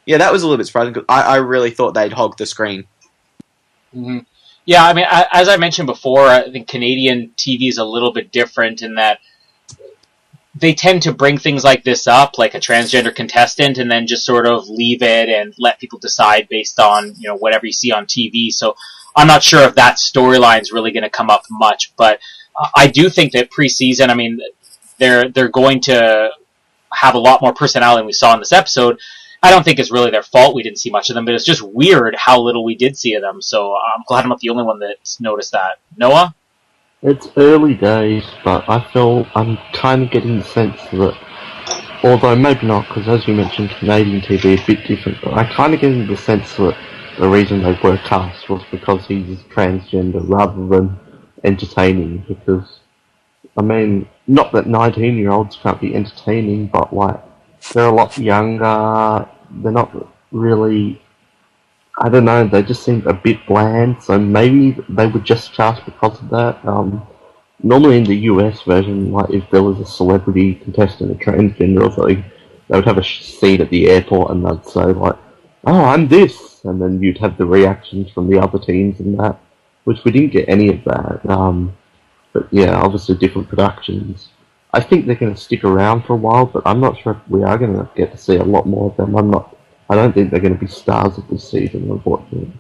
was a little bit surprising, because I really thought they'd hog the screen. Mm-hmm. Yeah, I mean, as I mentioned before, I think Canadian TV is a little bit different in that they tend to bring things like this up, like a transgender contestant, and then just sort of leave it and let people decide based on, whatever you see on TV. So I'm not sure if that storyline is really going to come up much, but I do think that preseason, I mean, they're going to have a lot more personality than we saw in this episode. I don't think it's really their fault we didn't see much of them, but it's just weird how little we did see of them. So I'm glad I'm not the only one that's noticed that. Noah? It's early days, but I feel I'm kind of getting the sense that, although maybe not, because as you mentioned, Canadian TV is a bit different, but I kind of get the sense that the reason they were cast was because he's transgender rather than entertaining, because, I mean, not that 19-year-olds can't be entertaining, but, they're a lot younger, they're not really, I don't know, they just seem a bit bland, so maybe they would just cast because of that. Normally in the US version, if there was a celebrity contestant, a transgender or something, they would have a scene at the airport and they'd say, oh, I'm this, and then you'd have the reactions from the other teams and that, which we didn't get any of that. But yeah, obviously different productions. I think they're going to stick around for a while, but I'm not sure if we are going to get to see a lot more of them. I don't think they're going to be stars of this season, unfortunately.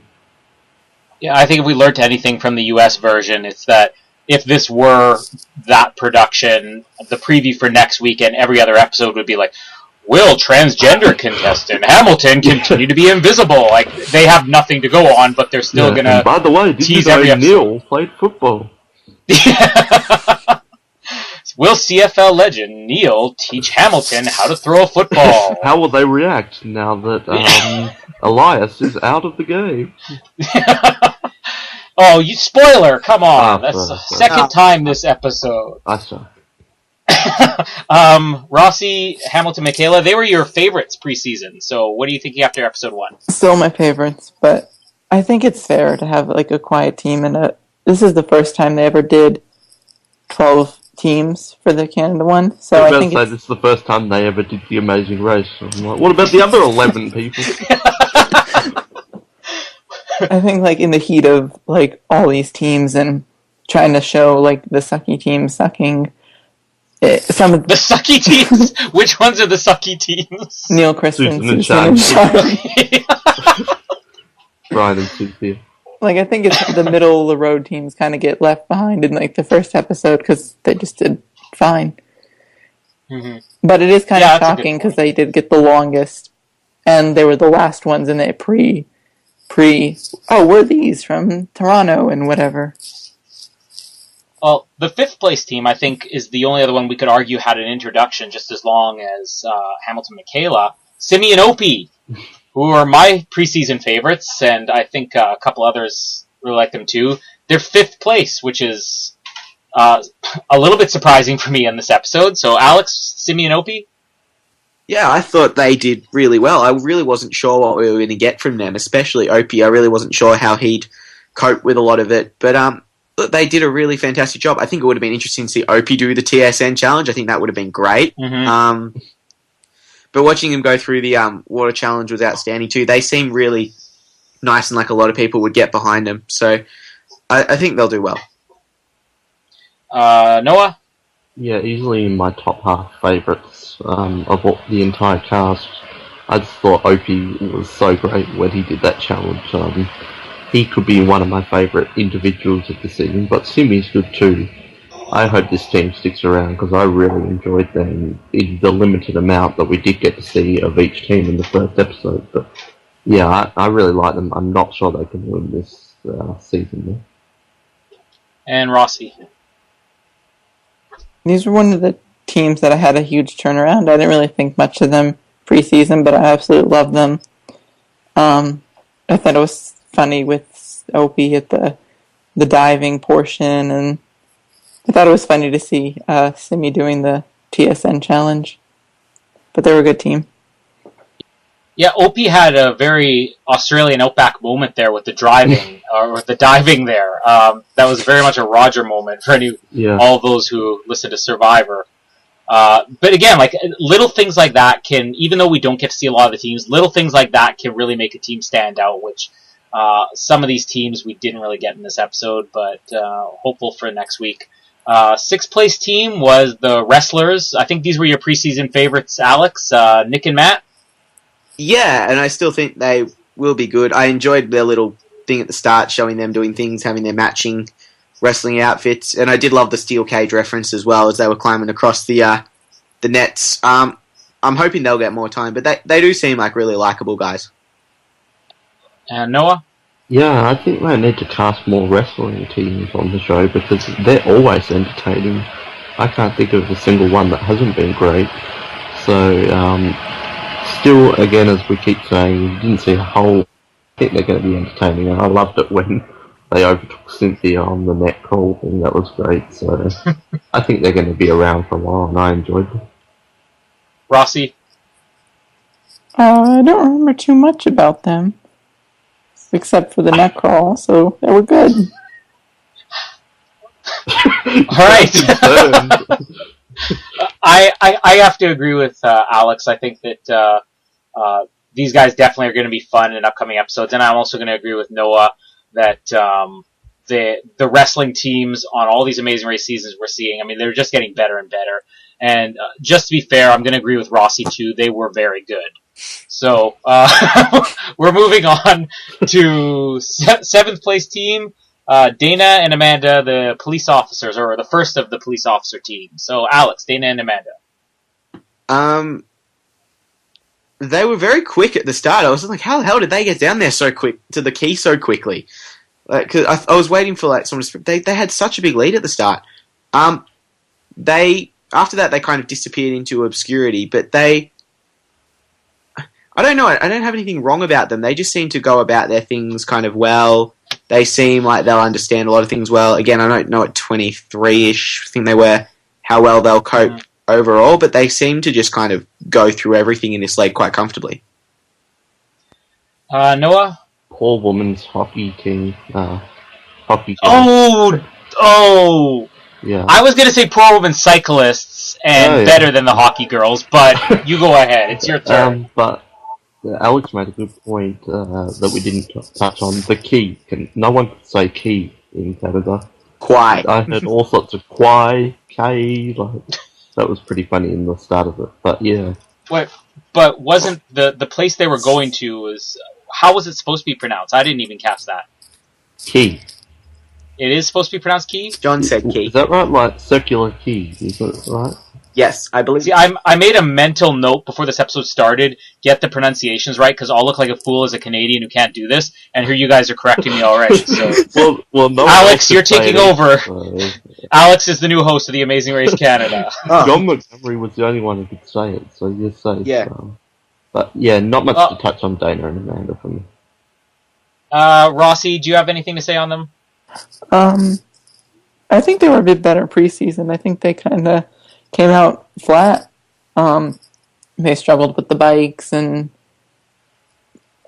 Yeah, I think if we learned anything from the US version, it's that if this were that production, the preview for next week and every other episode would be like, will transgender contestant Hamilton continue to be invisible? Like, they have nothing to go on, but they're still going to by the way, did you know Neil played football? Will CFL legend Neil teach Hamilton how to throw a football? How will they react now that Elias is out of the game? Oh, you spoiler! Come on, that's the second time this episode. I saw. Rossi, Hamilton, Michaela, they were your favorites preseason. So, what are you thinking after episode 1? Still my favorites, but I think it's fair to have a quiet team, and this is the first time they ever did 12 teams for the Canada one. So I think this is the first time they ever did the Amazing Race. I'm like, what about the other 11 people? I think in the heat of all these teams and trying to show the sucky teams sucking. Some of the sucky teams. Which ones are the sucky teams? Neil, Kristen, Susan, and Brian and Cynthia. I think it's the middle of the road teams kind of get left behind in the first episode because they just did fine. Mm-hmm. But it is kind of shocking because they did get the longest, and they were the last ones in a pre. Oh, we're these from Toronto and whatever. Well, the 5th place team, I think, is the only other one we could argue had an introduction just as long as Hamilton Michaela. Simi and Opie, who are my preseason favorites, and I think a couple others really like them too. They're 5th place, which is a little bit surprising for me in this episode. So, Alex, Simi and Opie? Yeah, I thought they did really well. I really wasn't sure what we were going to get from them, especially Opie. I really wasn't sure how he'd cope with a lot of it. But they did a really fantastic job. I think it would have been interesting to see Opie do the TSN challenge. I think that would have been great. Mm-hmm. But watching him go through the water challenge was outstanding too. They seem really nice and a lot of people would get behind them. So I think they'll do well. Noah? Yeah, easily in my top half favourites of the entire cast. I just thought Opie was so great when he did that challenge. He could be one of my favourite individuals of the season, but Simi's good too. I hope this team sticks around because I really enjoyed them in the limited amount that we did get to see of each team in the first episode. But yeah, I really like them. I'm not sure they can win this season though. And Rossi? These were one of the teams that I had a huge turnaround. I didn't really think much of them preseason, but I absolutely loved them. I thought it was funny with Opie at the diving portion, and I thought it was funny to see Simi doing the TSN challenge. But they were a good team. Yeah, Opie had a very Australian Outback moment there with the driving or the diving there. That was very much a Roger moment for all those who listen to Survivor. But again, like little things like that can, even though we don't get to see a lot of the teams, little things like that can really make a team stand out. Which some of these teams we didn't really get in this episode, but hopeful for next week. Sixth place team was the Wrestlers. I think these were your preseason favorites, Alex, Nick and Matt. Yeah, and I still think they will be good. I enjoyed their little thing at the start, showing them doing things, having their matching wrestling outfits, and I did love the steel cage reference as well as they were climbing across the nets. I'm hoping they'll get more time, but they do seem like really likable guys. And Noah? Yeah, I think they need to cast more wrestling teams on the show because they're always entertaining. I can't think of a single one that hasn't been great. So, still, again, as we keep saying, you didn't see a whole... I think they're going to be entertaining, and I loved it when they overtook Cynthia on the net crawl thing. That was great. So, I think they're going to be around for a while, and I enjoyed them. Rossi? I don't remember too much about them, except for the net crawl, so they were good. All right. I have to agree with Alex. I think that these guys definitely are going to be fun in upcoming episodes, and I'm also going to agree with Noah that the wrestling teams on all these Amazing Race seasons we're seeing, I mean, they're just getting better and better. And just to be fair, I'm going to agree with Rossi too. They were very good. So we're moving on to seventh place team. Dana and Amanda, the police officers, or the first of the police officer team. So, Alex, Dana and Amanda. They were very quick at the start. I was like, how the hell did they get down there so quick, to the key so quickly? Cause I was waiting for like someone to... They had such a big lead at the start. After that, they kind of disappeared into obscurity, but I don't know. I don't have anything wrong about them. They just seem to go about their things kind of well. They seem like they'll understand a lot of things well. Again, I don't know at 23-ish, I think they were, how well they'll cope overall, but they seem to just kind of go through everything in this league quite comfortably. Noah? Poor woman's hockey team. Hockey team. Oh! Yeah. I was going to say poor woman cyclists and better than the hockey girls, but you go ahead. It's your turn. But Alex made a good point that we didn't touch on. The key. No one could say key in Canada. Quai. I heard all sorts of quai, K, like, that was pretty funny in the start of it. But yeah. But wasn't the place they were going to was... How was it supposed to be pronounced? I didn't even catch that. Key. It is supposed to be pronounced key? John said key. Is that right? Like circular key, is that right? Yes, I believe. See, I made a mental note before this episode started, get the pronunciations right, because I'll look like a fool as a Canadian who can't do this, and here you guys are correcting me already. So, no, Alex, you're taking over. Alex is the new host of the Amazing Race Canada. John Montgomery was the only one who could say it, so you're safe. Yeah. But yeah, not much to touch on Dana and Amanda for me. Rossi, do you have anything to say on them? I think they were a bit better preseason. I think they kind of came out flat. They struggled with the bikes, and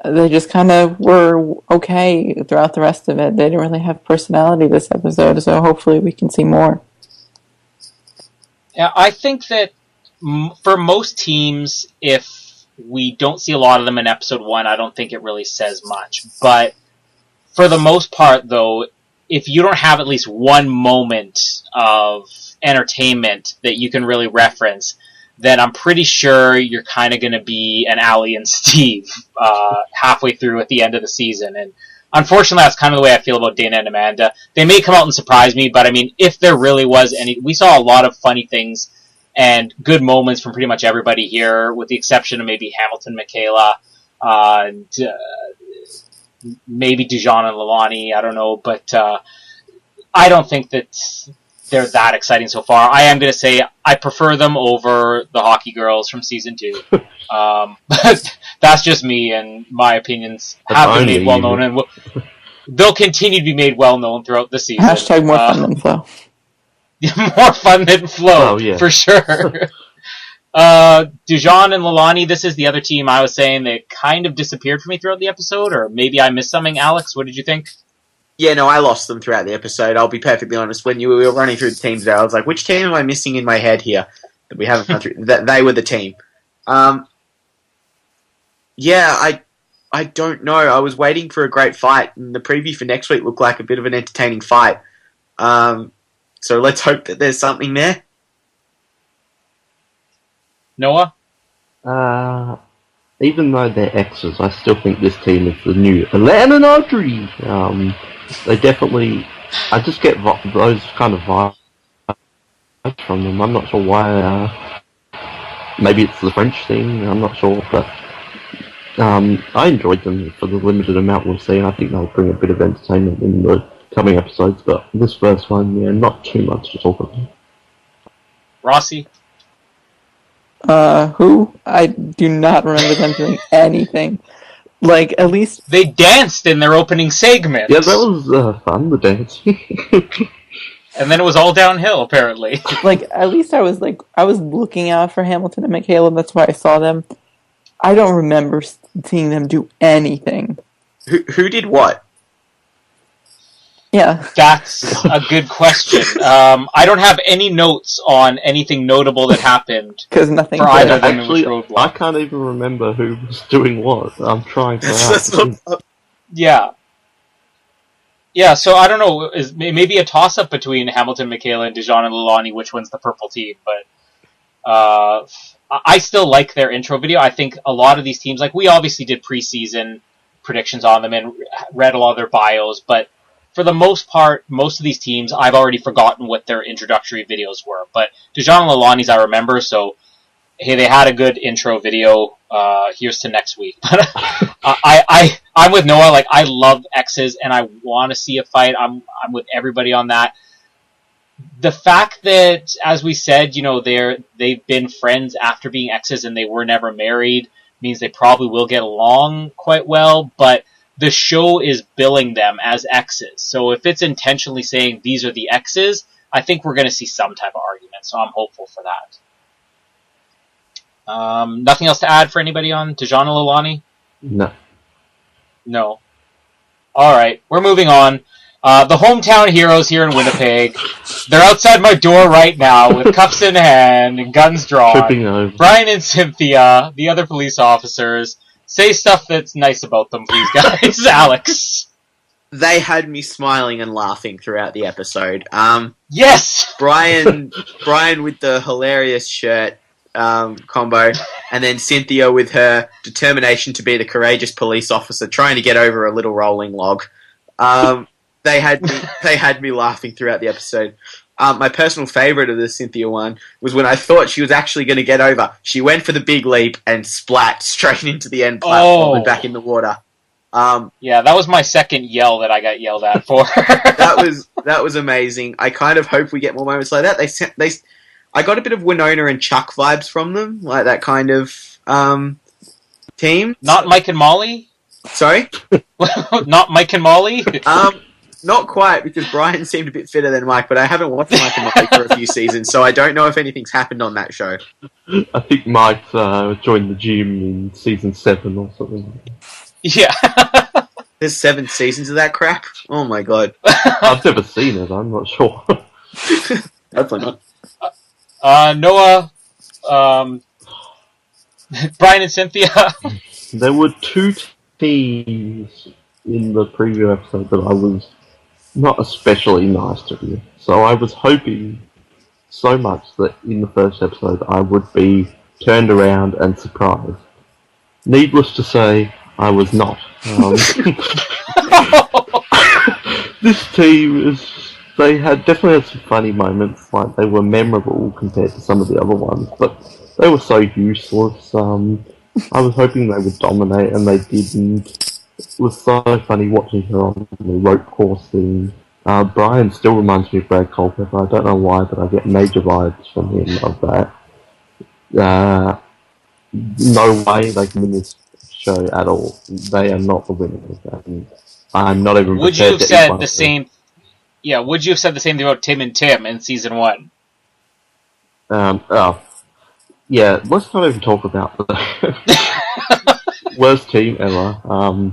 they just kind of were okay throughout the rest of it. They didn't really have personality this episode, so hopefully we can see more. Yeah, I think that for most teams, if we don't see a lot of them in episode 1, I don't think it really says much. But for the most part, though, if you don't have at least one moment of entertainment that you can really reference, then I'm pretty sure you're kind of going to be an Allie and Steve halfway through at the end of the season. And unfortunately, that's kind of the way I feel about Dana and Amanda. They may come out and surprise me, but I mean, if there really was any... We saw a lot of funny things and good moments from pretty much everybody here, with the exception of maybe Hamilton, Michaela, and maybe Dijon and Lalani, I don't know, but I don't think that they're that exciting so far. I am going to say I prefer them over the hockey girls from season 2. But That's just me, and my opinions That's have been only made well you. known, and they'll continue to be made well known throughout the season. Hashtag more fun than flow. More fun than flow, Oh, yeah. for sure. Dujon and Lalani, this is the other team I was saying that kind of disappeared from me throughout the episode, or maybe I missed something. Alex, what did you think? Yeah, no, I lost them throughout the episode. I'll be perfectly honest. When you were running through the teams there, I was like, which team am I missing in my head here that we haven't run through? That they were the team. Yeah, I don't know. I was waiting for a great fight, and the preview for next week looked like a bit of an entertaining fight. So let's hope that there's something there. Noah? Even though they're exes, I still think this team is the new Atlanta Audrey. They definitely... I just get those kind of vibes from them. I'm not sure why. Maybe it's the French thing, I'm not sure, but I enjoyed them for the limited amount we've seen. I think they'll bring a bit of entertainment in the coming episodes, but this first one, yeah, not too much to talk about. Rossi? Who? I do not remember them doing anything. Like, at least... They danced in their opening segment. Yeah, that was fun, the dance. And then it was all downhill, apparently. Like, at least I was looking out for Hamilton and Michaela, that's why I saw them. I don't remember seeing them do anything. Who did what? Yeah. That's a good question. I don't have any notes on anything notable that happened Because nothing for did. either of them. Actually, in Roadblock. I can't even remember who was doing what. I'm trying to... Yeah. Yeah, so I don't know, is maybe a toss-up between Hamilton, Michaela, and Dijon and Lalani, which one's the purple team, but I still like their intro video. I think a lot of these teams, like, we obviously did preseason predictions on them and read a lot of their bios, but for the most part, most of these teams, I've already forgotten what their introductory videos were, but Dijon and Lalani's I remember, so hey, they had a good intro video. Here's to next week. But I'm with Noah. Like, I love X's, and I want to see a fight. I'm with everybody on that. The fact that, as we said, you know, they've been friends after being X's and they were never married means they probably will get along quite well. But the show is billing them as X's, so if it's intentionally saying these are the X's, I think we're going to see some type of argument. So I'm hopeful for that. Nothing else to add for anybody on Dijon and Lalani? No. Alright, we're moving on. The hometown heroes here in Winnipeg. They're outside my door right now with cuffs in hand and guns drawn. Tripping over. Brian and Cynthia, the other police officers, say stuff that's nice about them, please, guys. Alex. They had me smiling and laughing throughout the episode. Yes! Brian with the hilarious shirt combo, and then Cynthia with her determination to be the courageous police officer trying to get over a little rolling log. They had me laughing throughout the episode. My personal favourite of the Cynthia one was when I thought she was actually going to get over. She went for the big leap and splat straight into the end platform and back in the water. Yeah, that was my second yell that I got yelled at for. that was amazing. I kind of hope we get more moments like that. I got a bit of Winona and Chuck vibes from them, like that kind of team. Not Mike and Molly? Sorry? Not Mike and Molly? Not quite, because Brian seemed a bit fitter than Mike, but I haven't watched Mike and Molly for a few seasons, so I don't know if anything's happened on that show. I think Mike joined the gym in season 7 or something. Yeah. There's 7 seasons of that crap? Oh my god. I've never seen it, I'm not sure. Hopefully Noah, not. Brian and Cynthia. There were 2 teams in the preview episode that I was not especially nice to. So I was hoping so much that in the first episode I would be turned around and surprised. Needless to say, I was not. This team they definitely had some funny moments, like they were memorable compared to some of the other ones, but they were so useless. I was hoping they would dominate, and they didn't. It was so funny watching her on the rope course thing. Brian still reminds me of Brad Culpepper. I don't know why, but I get major vibes from him of that. No way they can win this show at all. They are not the winners. And I'm not even Would you prepared have to eat said one the of them. same? Yeah, would you have said the same thing about Tim and Tim in season 1? Yeah, let's not even talk about the worst team ever.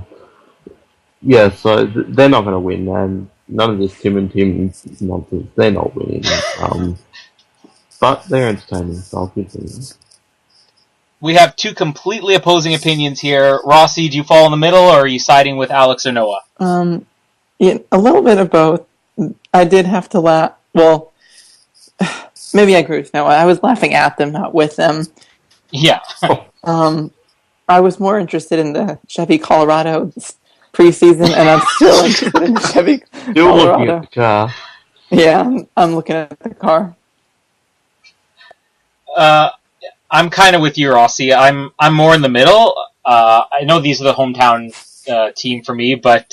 Yeah, so they're not going to win, and none of this Tim and Tim nonsense. They're not winning. But they're entertaining, so I'll give them that. We have two completely opposing opinions here. Rossi, do you fall in the middle, or are you siding with Alex or Noah? Yeah, a little bit of both. I did have to laugh. Well, maybe I agree with Noah. I was laughing at them, not with them. Yeah. I was more interested in the Chevy Colorado preseason, and I'm still interested in the Chevy Still looking Colorado. at the car. Yeah, I'm looking at the car. I'm kind of with you, Rossi. I'm more in the middle. I know these are the hometown team for me, but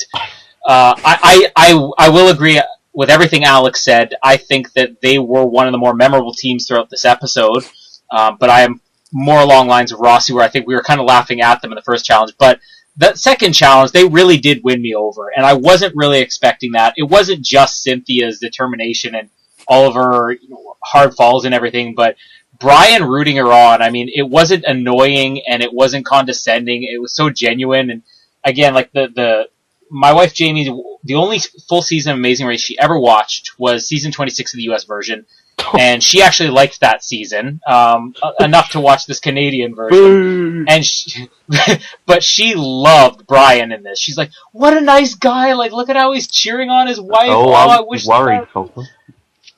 I will agree with everything Alex said. I think that they were one of the more memorable teams throughout this episode. But I am more along lines of Rossi, where I think we were kind of laughing at them in the first challenge. But that second challenge, they really did win me over, and I wasn't really expecting that. It wasn't just Cynthia's determination and all of her hard falls and everything, but Brian rooting her on. I mean, it wasn't annoying and it wasn't condescending. It was so genuine. And again, like my wife Jamie, the only full season of Amazing Race she ever watched was season 26 of the US version. And she actually liked that season enough to watch this Canadian version. And but she loved Brian in this. She's like, "What a nice guy! Like, look at how he's cheering on his wife." I wish worried, Colin.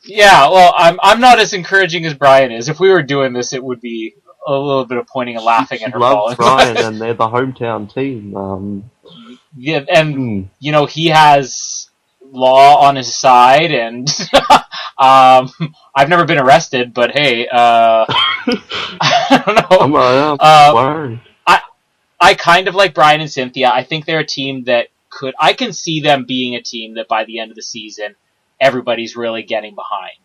Yeah, well, I'm not as encouraging as Brian is. If we were doing this, it would be a little bit of pointing and laughing at her loves falling. Brian, and they're the hometown team. Yeah, and he has law on his side, and I've never been arrested, but hey, I don't know. I'm worried. I kind of like Brian and Cynthia. I think they're a team that I can see them being a team that by the end of the season, everybody's really getting behind.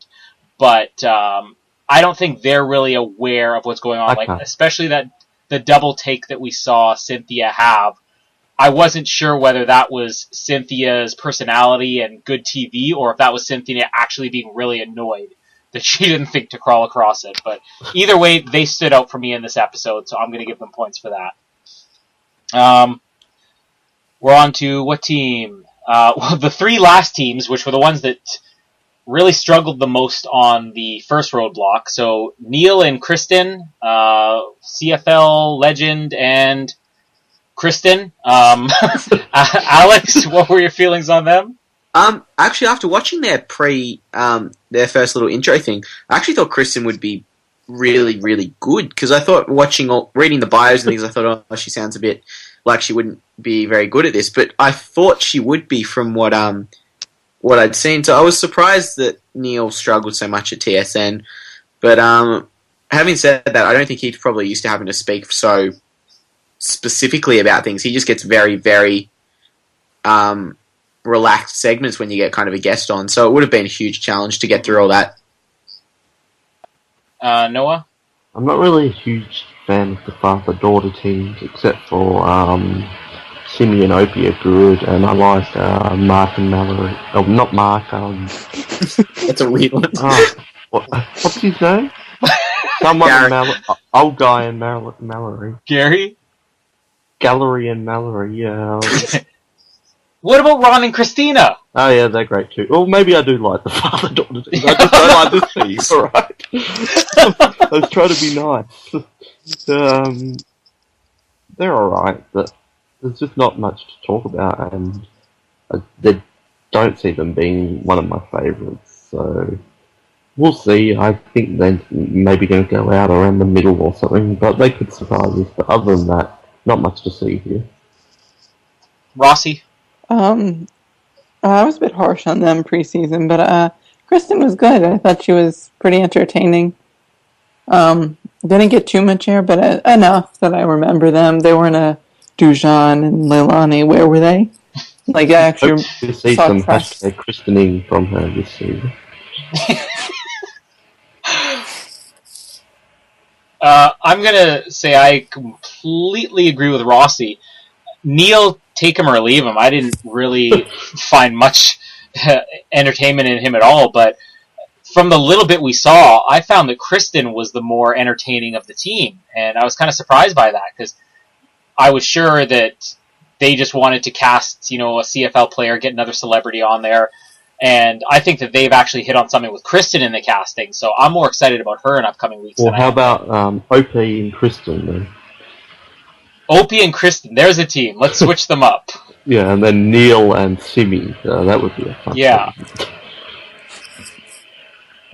But I don't think they're really aware of what's going on. Okay. Like, especially the double take that we saw Cynthia have. I wasn't sure whether that was Cynthia's personality and good TV, or if that was Cynthia actually being really annoyed that she didn't think to crawl across it. But either way, they stood out for me in this episode, so I'm going to give them points for that. We're on to what team? Well, the three last teams, which were the ones that really struggled the most on the first roadblock. So Neil and Kristen, CFL legend, and Kristen. Alex, what were your feelings on them? Actually, after watching their their first little intro thing, I actually thought Kristen would be really, really good, because I thought reading the bios and things, I thought, oh, she sounds a bit like she wouldn't be very good at this, but I thought she would be from what I'd seen. So I was surprised that Neil struggled so much at TSN. But having said that, I don't think he's probably used to having to speak so specifically about things. He just gets very, very relaxed segments when you get kind of a guest on. So it would have been a huge challenge to get through all that. Noah? I'm not really a huge fan of the father-daughter teams, except for Simi and Opie are good, and I like Mark and Mallory. Oh, not Mark. That's a weird one. What's his name? Someone old guy and Mallory. Gary? Gallery and Mallory, yeah. What about Ron and Christina? Oh yeah, they're great too. Well, maybe I do like the father-daughter team. I just don't like this team, alright? I was trying to be nice. They're alright, but there's just not much to talk about, and I don't see them being one of my favourites, so we'll see. I think they're maybe going to go out around the middle or something, but they could survive this, but other than that, not much to see here. Rossi? I was a bit harsh on them preseason, but Kristen was good. I thought she was pretty entertaining. Didn't get too much air, but enough that I remember them. They weren't a Dujan and Leilani. Where were they? Like, I actually hope to see some hashtag christening from her this season. I'm gonna say I completely agree with Rossi. Neil, take him or leave him. I didn't really find much entertainment in him at all, but from the little bit we saw, I found that Kristen was the more entertaining of the team, and I was kind of surprised by that because I was sure that they just wanted to cast, a CFL player, get another celebrity on there, and I think that they've actually hit on something with Kristen in the casting, so I'm more excited about her in upcoming weeks. Well, how about Opie and Kristen then? Opie and Kristen, there's a team. Let's switch them up. Yeah, and then Neil and Simi. That would be a fun team.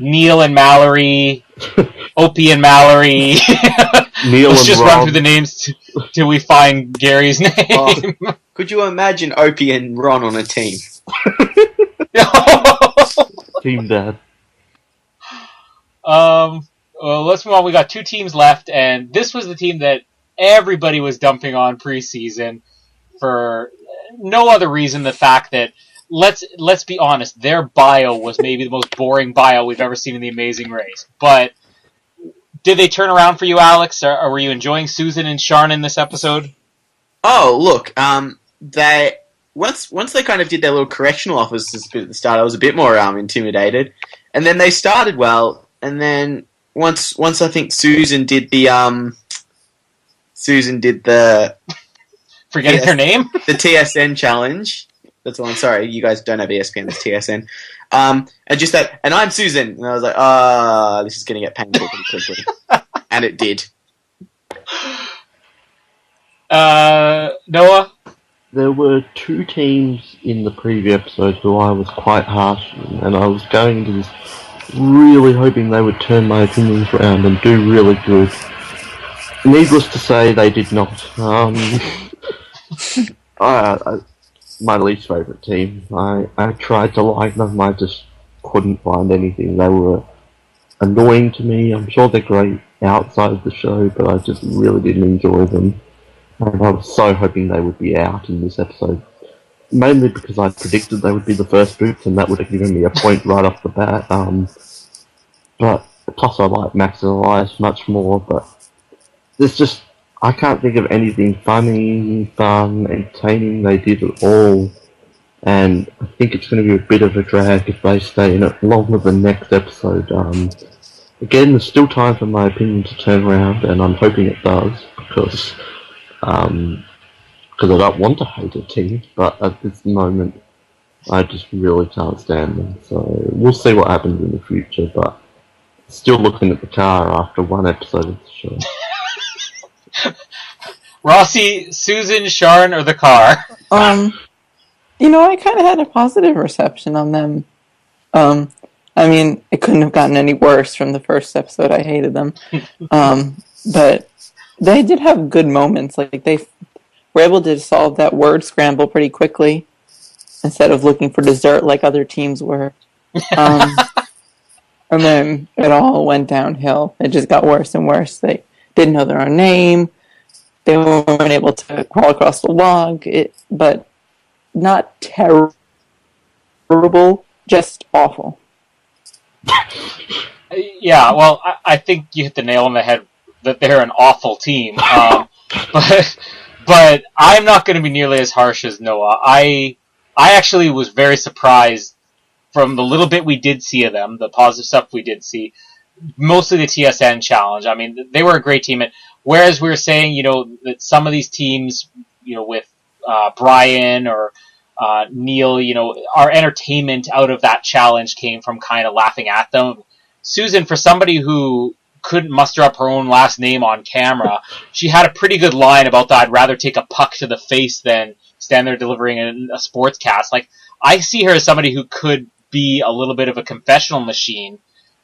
Neil and Mallory, Opie and Mallory. Neil Let's and just Ron. run through the names till we find Gary's name. Oh, could you imagine Opie and Ron on a team? Team Dad. Well, let's move on. We got 2 teams left, and this was the team that everybody was dumping on preseason for no other reason the fact that let's be honest, their bio was maybe the most boring bio we've ever seen in The Amazing Race. But did they turn around for you, Alex? Or were you enjoying Susan and Sharn in this episode? Oh, look, they once they kind of did their little correctional officers at the start, I was a bit more intimidated, and then they started well, and then once I think Susan did the forgetting her name, the TSN challenge. That's the one. Sorry, you guys don't have ESPN. It's TSN. And just that, and I'm Susan, and I was like, this is going to get painful pretty quickly, and it did. Noah? There were 2 teams in the preview episode who I was quite harsh on, and I was going into this really hoping they would turn my opinions around and do really good. Needless to say, they did not. My least favourite team. I tried to like them, I just couldn't find anything. They were annoying to me. I'm sure they're great outside of the show, but I just really didn't enjoy them. And I was so hoping they would be out in this episode. Mainly because I predicted they would be the first boots, and that would have given me a point right off the bat. But plus I like Max and Elias much more, but there's just, I can't think of anything funny, fun, entertaining they did at all. And I think it's going to be a bit of a drag if they stay in it longer than next episode. Again, there's still time for my opinion to turn around, and I'm hoping it does, because I don't want to hate a team, but at this moment, I just really can't stand them. So we'll see what happens in the future, but still looking at the car after 1 episode of the show. Rossi, Susan, Sharn, or the car? I kind of had a positive reception on them. I mean, it couldn't have gotten any worse from the first episode. I hated them. But they did have good moments. Like, they were able to solve that word scramble pretty quickly instead of looking for dessert like other teams were. And then it all went downhill. It just got worse and worse. They didn't know their own name. They weren't able to crawl across the log. But not terrible, just awful. Yeah, well, I think you hit the nail on the head that they're an awful team. But I'm not going to be nearly as harsh as Noah. I actually was very surprised from the little bit we did see of them, the positive stuff we did see, mostly the TSN challenge. I mean, they were a great team. And whereas we were saying, that some of these teams, with Brian or Neil, our entertainment out of that challenge came from kind of laughing at them. Susan, for somebody who couldn't muster up her own last name on camera, she had a pretty good line about that. I'd rather take a puck to the face than stand there delivering a sportscast. Like, I see her as somebody who could be a little bit of a confessional machine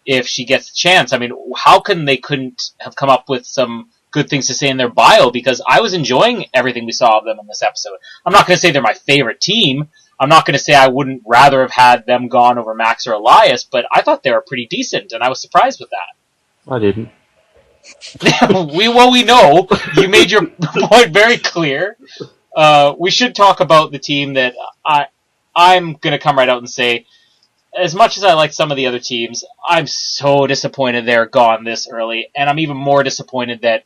if she gets the chance. I mean, how come they couldn't have come up with some good things to say in their bio? Because I was enjoying everything we saw of them in this episode. I'm not going to say they're my favorite team. I'm not going to say I wouldn't rather have had them gone over Max or Elias, but I thought they were pretty decent, and I was surprised with that. I didn't. we know. You made your point very clear. We should talk about the team that I'm going to come right out and say, as much as I like some of the other teams, I'm so disappointed they're gone this early, and I'm even more disappointed that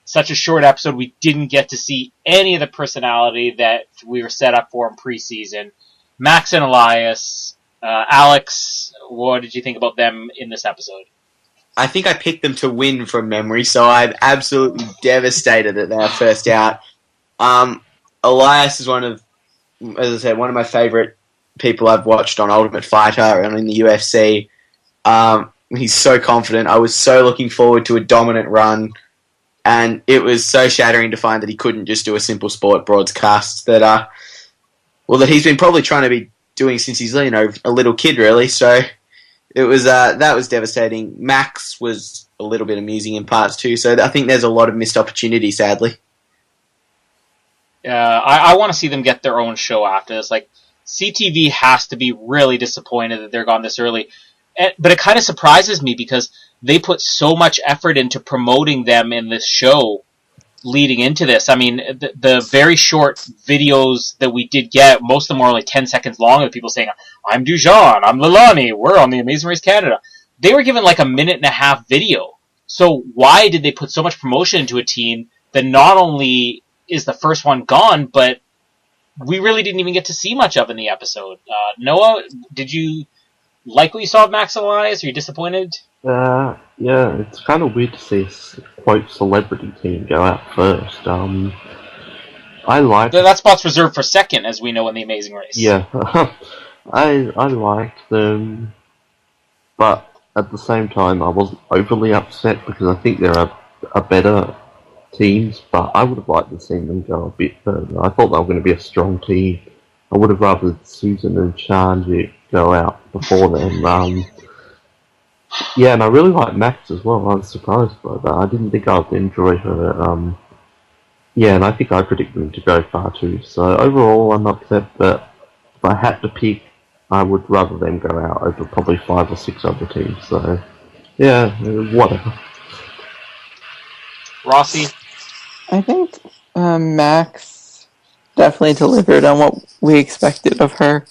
such a short episode we didn't get to see any of the personality that we were set up for in preseason. Max and Elias, Alex, what did you think about them in this episode? I think I picked them to win from memory, so I'm absolutely devastated that they're first out. Elias is as I said, one of my favourite people I've watched on Ultimate Fighter and in the UFC. He's so confident. I was so looking forward to a dominant run, and it was so shattering to find that he couldn't just do a simple sport broadcast that he's been probably trying to be doing since he's a little kid, really. So it was that was devastating. Max was a little bit amusing in parts too. So I think there's a lot of missed opportunity, sadly. I want to see them get their own show after this. Like, CTV has to be really disappointed that they're gone this early. But it kind of surprises me because they put so much effort into promoting them in this show leading into this. I mean, the very short videos that we did get, most of them were only 10 seconds long of people saying, I'm Dujon, I'm Lilani, we're on the Amazing Race Canada. They were given like a 1.5-minute video. So why did they put so much promotion into a team that not only is the first one gone, but we really didn't even get to see much of in the episode? Noah, did you like what you saw of Max and Elias? Are you disappointed? Yeah, it's kind of weird to see a quote celebrity team go out first. I like that spot's reserved for second, as we know in the Amazing Race. Yeah, I liked them, but at the same time, I wasn't overly upset because I think there are better teams. But I would have liked to see them go a bit further. I thought they were going to be a strong team. I would have rather Susan and Shanji go out before them. Yeah, and I really like Max as well. I was surprised by that. I didn't think I would enjoy her. Yeah, and I think I predicted them to go far too. So overall, I'm upset, but if I had to pick, I would rather them go out over probably 5 or 6 other teams. So, yeah, whatever. Rossi? I think Max definitely delivered on what we expected of her.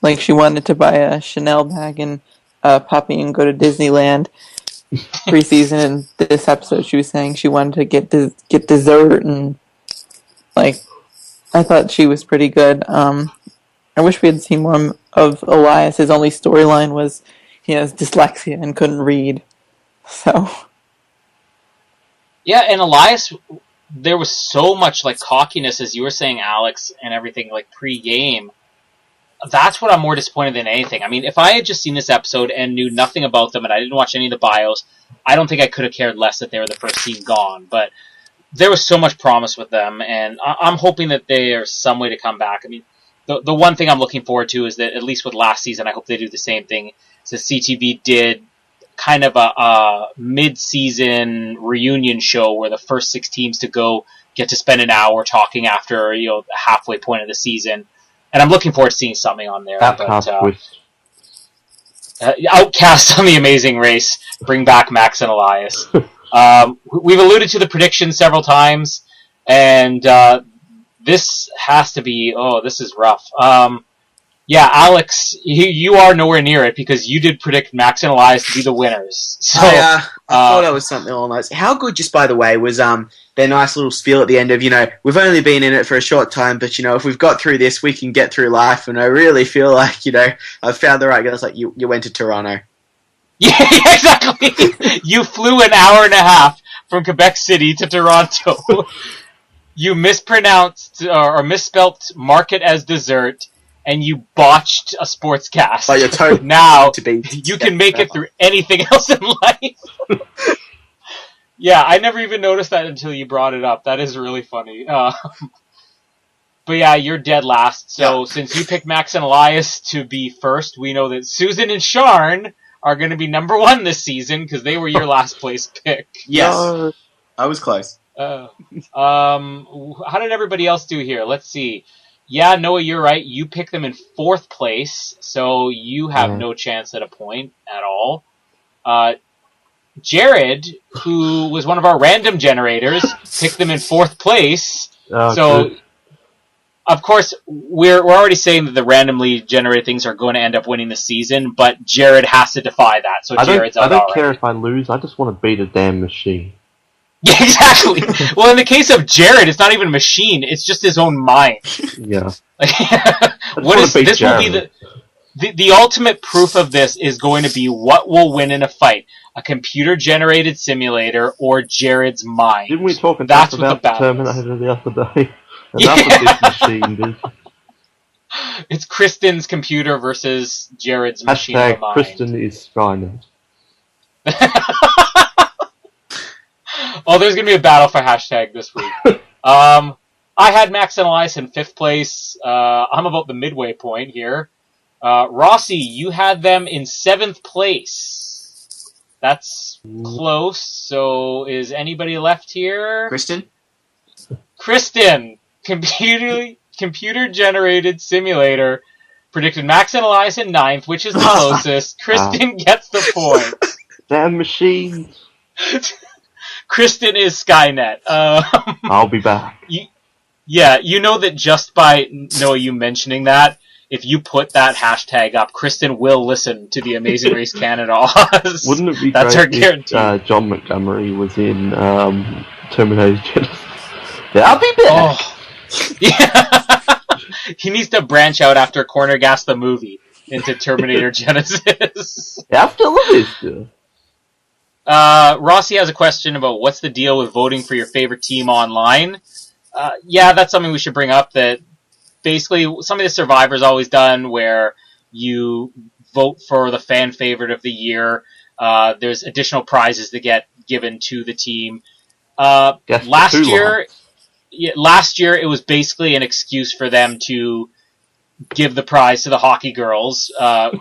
Like, she wanted to buy a Chanel bag and a puppy and go to Disneyland preseason. And this episode, she was saying she wanted to get dessert, and like, I thought she was pretty good. I wish we had seen more of Elias. His only storyline was he has dyslexia and couldn't read. So, yeah, and Elias, there was so much like cockiness, as you were saying, Alex, and everything like pre-game. That's what I'm more disappointed than anything. I mean, if I had just seen this episode and knew nothing about them and I didn't watch any of the bios, I don't think I could have cared less that they were the first team gone. But there was so much promise with them, and I'm hoping that there's some way to come back. I mean, the one thing I'm looking forward to is that, at least with last season, I hope they do the same thing. So CTV did kind of a mid-season reunion show where the first 6 teams to go get to spend an hour talking after the halfway point of the season. And I'm looking forward to seeing something on there. Outcast on the Amazing Race. Bring back Max and Elias. We've alluded to the predictions several times, and this has to be... Oh, this is rough. Yeah, Alex, you are nowhere near it because you did predict Max and Elias to be the winners. So, I thought it was something along those. How good, just by the way, was their nice little spiel at the end of, we've only been in it for a short time, but, if we've got through this, we can get through life. And I really feel like, I've found the right guy. It's like, you went to Toronto. Yeah, exactly. You flew an hour and a half from Quebec City to Toronto. You mispronounced or misspelt market as dessert, and you botched a sportscast. Oh, you're totally now to be you can make it through anything else in life. Yeah, I never even noticed that until you brought it up. That is really funny. But yeah, you're dead last. So since you picked Max and Elias to be first, we know that Susan and Sharn are going to be number 1 this season because they were your last place pick. Yes. I was close. How did everybody else do here? Let's see. Yeah, Noah, you're right. You picked them in 4th place, so you have no chance at a point at all. Jared, who was one of our random generators, picked them in 4th place. So of course, we're already saying that the randomly generated things are going to end up winning the season, but Jared has to defy that, so Jared's out I don't already. care if I lose. I just want to beat a damn machine. Yeah, exactly. Well, in the case of Jared, it's not even a machine; it's just his own mind. Yeah. What is this? Jared. Will be the ultimate proof of this is going to be what will win in a fight: a computer-generated simulator or Jared's mind. Didn't we talk about Terminator the other day? Enough of this machine, dude. It's Kristen's computer versus Jared's machine of the mind. Kristen is Skynet. Oh, there's going to be a battle for hashtag this week. I had Max and Elias in 5th place. I'm about the midway point here. Rossi, you had them in 7th place. That's close. So is anybody left here? Kristen, computer-generated simulator, predicted Max and Elias in 9th, which is the closest. Kristen gets the point. Damn machines. Kristen is Skynet. I'll be back. You know that just by Noah you mentioning that, if you put that hashtag up, Kristen will listen to the Amazing Race Canada Oz. Wouldn't it be That's great her guarantee. If John Montgomery was in Terminator Genesis? Yeah, I'll be back. Oh. Yeah. He needs to branch out after Corner Gas the movie into Terminator Genesis. Yeah, I still love this. Rossi has a question about what's the deal with voting for your favorite team online. Yeah, that's something we should bring up, that basically some of the Survivor's always done where you vote for the fan favorite of the year. There's additional prizes that get given to the team. Last year it was basically an excuse for them to give the prize to the hockey girls,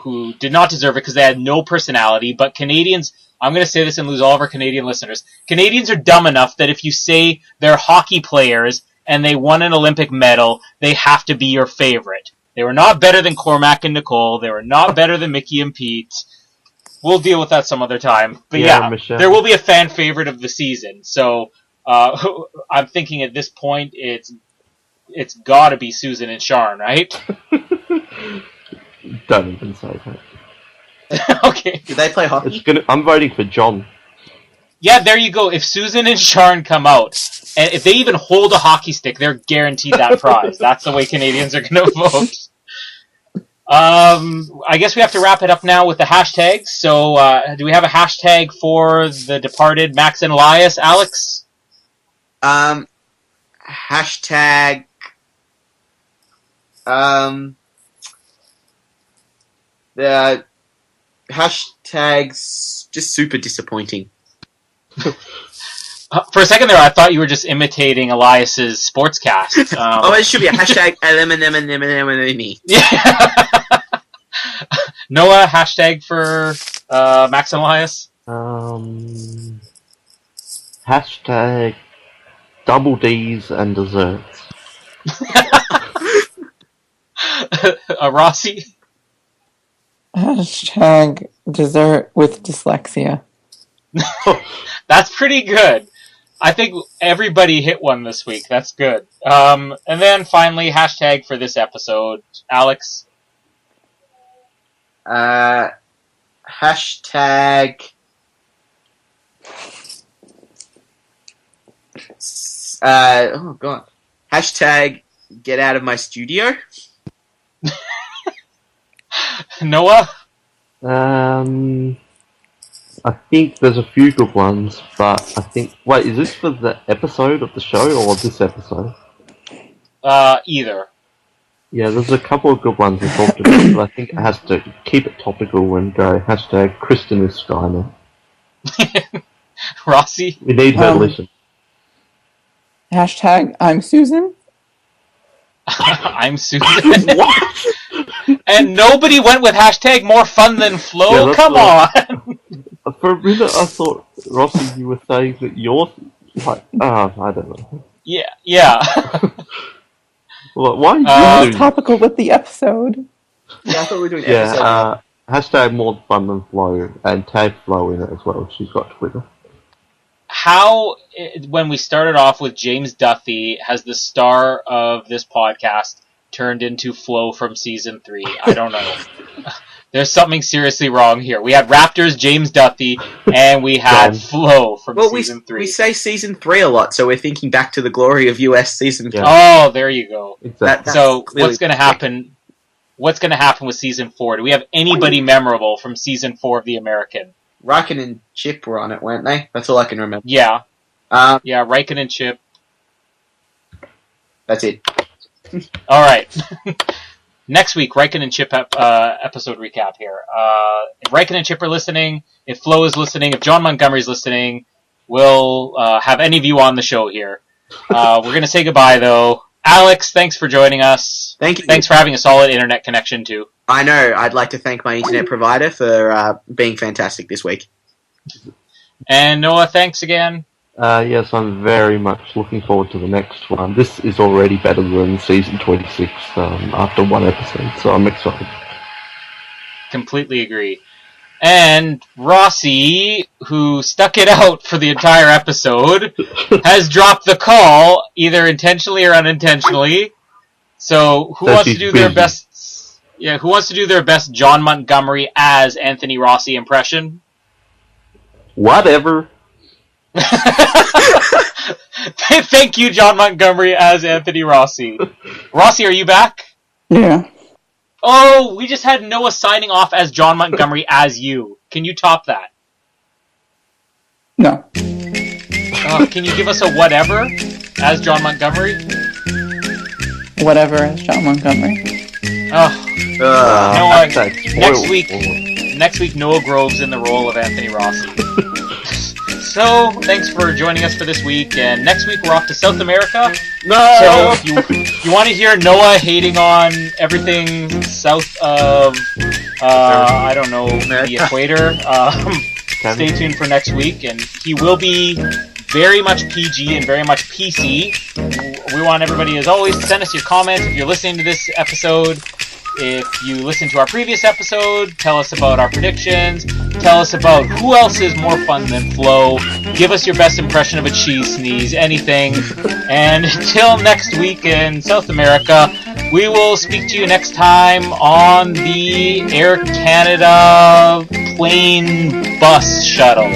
who did not deserve it because they had no personality, but Canadians, I'm going to say this and lose all of our Canadian listeners. Canadians are dumb enough that if you say they're hockey players and they won an Olympic medal, they have to be your favorite. They were not better than Cormac and Nicole. They were not better than Mickey and Pete. We'll deal with that some other time. But yeah, there will be a fan favorite of the season. So I'm thinking at this point it's got to be Susan and Sharn, right? Don't even say that. Okay. Do they play hockey? I'm voting for John. Yeah, there you go. If Susan and Sharn come out, and if they even hold a hockey stick, they're guaranteed that prize. That's the way Canadians are going to vote. I guess we have to wrap it up now with the hashtags. So, do we have a hashtag for the departed Max and Elias, Alex? Hashtag. The hashtags just super disappointing. For a second there, I thought you were just imitating Elias's sportscast. It should be a hashtag eliminate. Yeah. Noah, hashtag for Max and Elias? Hashtag double D's and desserts. Rossi? Hashtag dessert with dyslexia. That's pretty good. I think everybody hit one this week. That's good. And then finally, hashtag for this episode. Alex? Hashtag... oh, God. Hashtag get out of my studio. Noah? I think there's a few good ones, but I think... Wait, is this for the episode of the show or this episode? Either. Yeah, there's a couple of good ones we talked about, but I think it has to keep it topical and go hashtag Kristen is Skynet. Rossi? We need her to listen. Hashtag I'm Susan. I'm Susan. What? And nobody went with hashtag more fun than flow? Yeah, come on! For a minute I thought, Rossi, you were saying that you're... Like, I don't know. Yeah. Well, why are you topical with the episode? Yeah, I thought we were doing episode. Hashtag more fun than flow, and tag Flo in it as well. She's got Twitter. how, when we started off with James Duthie as the star of this podcast, turned into Flo from season 3. I don't know. There's something seriously wrong here. We had Raptors, James Duthie, and we had Flo from season 3. We say season 3 a lot, so we're thinking back to the glory of US season 3. Oh, there you go. Exactly. So what's going to happen? What's going to happen with season 4? Do we have anybody memorable from season 4 of The American? Riken and Chip were on it, weren't they? That's all I can remember. Yeah. Yeah, Riken and Chip. That's it. All right. Next week, Riken and Chip episode recap here. If Riken and Chip are listening, if Flo is listening, if John Montgomery's listening, we'll have any of you on the show here. We're going to say goodbye, though. Alex, thanks for joining us. Thank you. Thanks for having a solid internet connection, too. I know. I'd like to thank my internet provider for being fantastic this week. And Noah, thanks again. Yes, I'm very much looking forward to the next one. This is already better than season 26 after one episode, so I'm excited. Completely agree. And Rossi, who stuck it out for the entire episode, has dropped the call, either intentionally or unintentionally. So, who wants to do their best? Yeah, who wants to do their best John Montgomery as Anthony Rossi impression? Whatever. Thank you, John Montgomery as Anthony Rossi. Rossi, are you back? Yeah. Oh, we just had Noah signing off as John Montgomery as you. Can you top that? No. Can you give us a whatever as John Montgomery? Whatever as John Montgomery. Noah, next week Noah Grove's in the role of Anthony Rossi. So, thanks for joining us for this week, and next week we're off to South America. No! So, if you want to hear Noah hating on everything south of, I don't know, the equator, stay tuned for next week, and he will be very much PG and very much PC. We want everybody, as always, to send us your comments if you're listening to this episode. If you listen to our previous episode, tell us about our predictions. Tell us about who else is more fun than Flo. Give us your best impression of a cheese sneeze, anything. And until next week in South America, we will speak to you next time on the Air Canada plane bus shuttle.